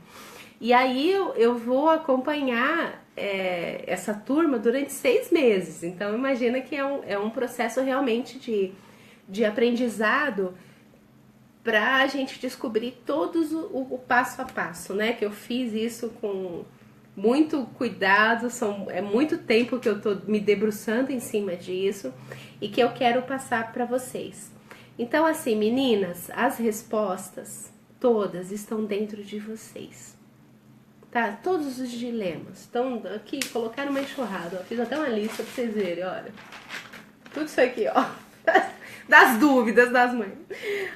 E aí eu vou acompanhar essa turma durante 6 meses. Então imagina que é um processo realmente de aprendizado para a gente descobrir todos o passo a passo, né? Que eu fiz isso com muito cuidado, é muito tempo que eu tô me debruçando em cima disso e que eu quero passar para vocês. Então, assim, meninas, as respostas todas estão dentro de vocês, tá? Todos os dilemas estão aqui, colocaram uma enxurrada, eu fiz até uma lista pra vocês verem, olha. Tudo isso aqui, ó. Das dúvidas das mães.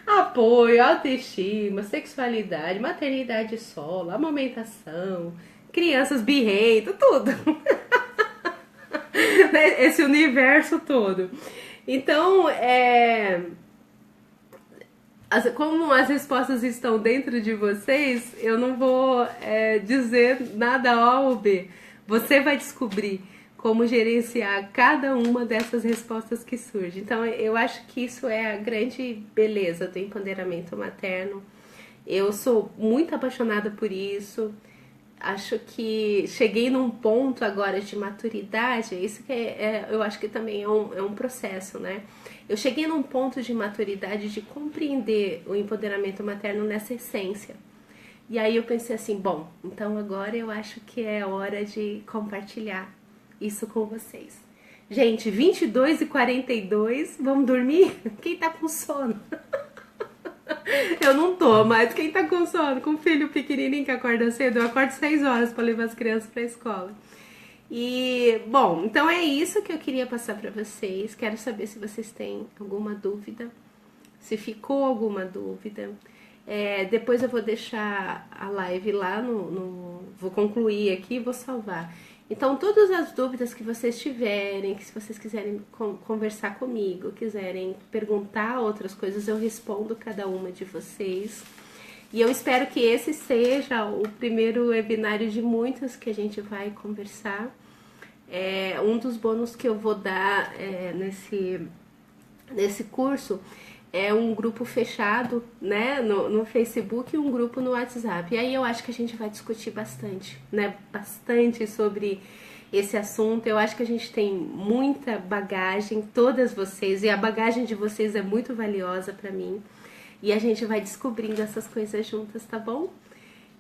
Apoio, autoestima, sexualidade, maternidade solo, amamentação, crianças birrento, tudo. Esse universo todo. Então, como as respostas estão dentro de vocês, eu não vou dizer nada A ou B. Você vai descobrir como gerenciar cada uma dessas respostas que surgem. Então, eu acho que isso é a grande beleza do empoderamento materno. Eu sou muito apaixonada por isso. Acho que cheguei num ponto agora de maturidade, isso que eu acho que também é um processo, né? Eu cheguei num ponto de maturidade de compreender o empoderamento materno nessa essência. E aí eu pensei assim, bom, então agora eu acho que é hora de compartilhar isso com vocês. Gente, 22h42, vamos dormir? Quem tá com sono? Eu não tô, mas quem tá com sono, com filho pequenininho que acorda cedo, eu acordo 6 horas pra levar as crianças pra escola. E, bom, então é isso que eu queria passar pra vocês. Quero saber se vocês têm alguma dúvida, se ficou alguma dúvida. Depois eu vou deixar a live lá vou concluir aqui e vou salvar. Então, todas as dúvidas que vocês tiverem, que se vocês quiserem conversar comigo, quiserem perguntar outras coisas, eu respondo cada uma de vocês. E eu espero que esse seja o primeiro webinário de muitos que a gente vai conversar. Um dos bônus que eu vou dar nesse curso é um grupo fechado, né, no Facebook e um grupo no WhatsApp. E aí eu acho que a gente vai discutir bastante, né, bastante sobre esse assunto. Eu acho que a gente tem muita bagagem, todas vocês, e a bagagem de vocês é muito valiosa para mim. E a gente vai descobrindo essas coisas juntas, tá bom?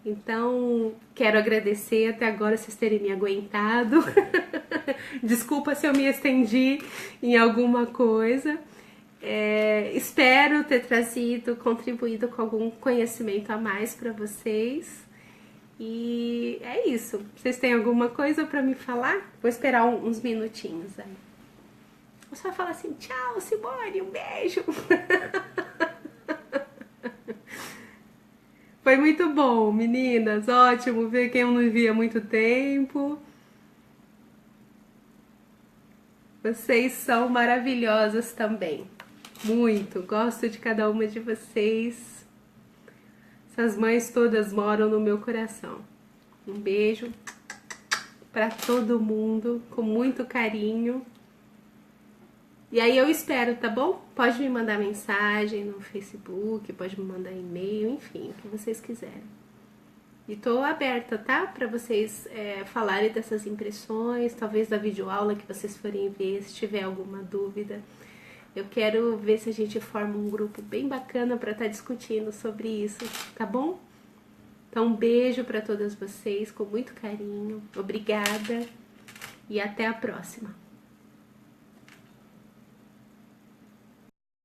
Então, quero agradecer até agora vocês terem me aguentado. Desculpa se eu me estendi em alguma coisa. Espero ter contribuído com algum conhecimento a mais para vocês. E é isso. Vocês têm alguma coisa para me falar? Vou esperar uns minutinhos aí. Vou só falar assim, tchau, Simone, um beijo. Foi muito bom, meninas. Ótimo ver quem eu não via há muito tempo. Vocês são maravilhosas também. Muito. Gosto de cada uma de vocês. Essas mães todas moram no meu coração. Um beijo para todo mundo, com muito carinho. E aí eu espero, tá bom? Pode me mandar mensagem no Facebook, pode me mandar e-mail, enfim, o que vocês quiserem. E tô aberta, tá? Para vocês falarem dessas impressões, talvez da videoaula que vocês forem ver, se tiver alguma dúvida. Eu quero ver se a gente forma um grupo bem bacana para estar discutindo sobre isso, tá bom? Então, um beijo para todas vocês, com muito carinho. Obrigada e até a próxima.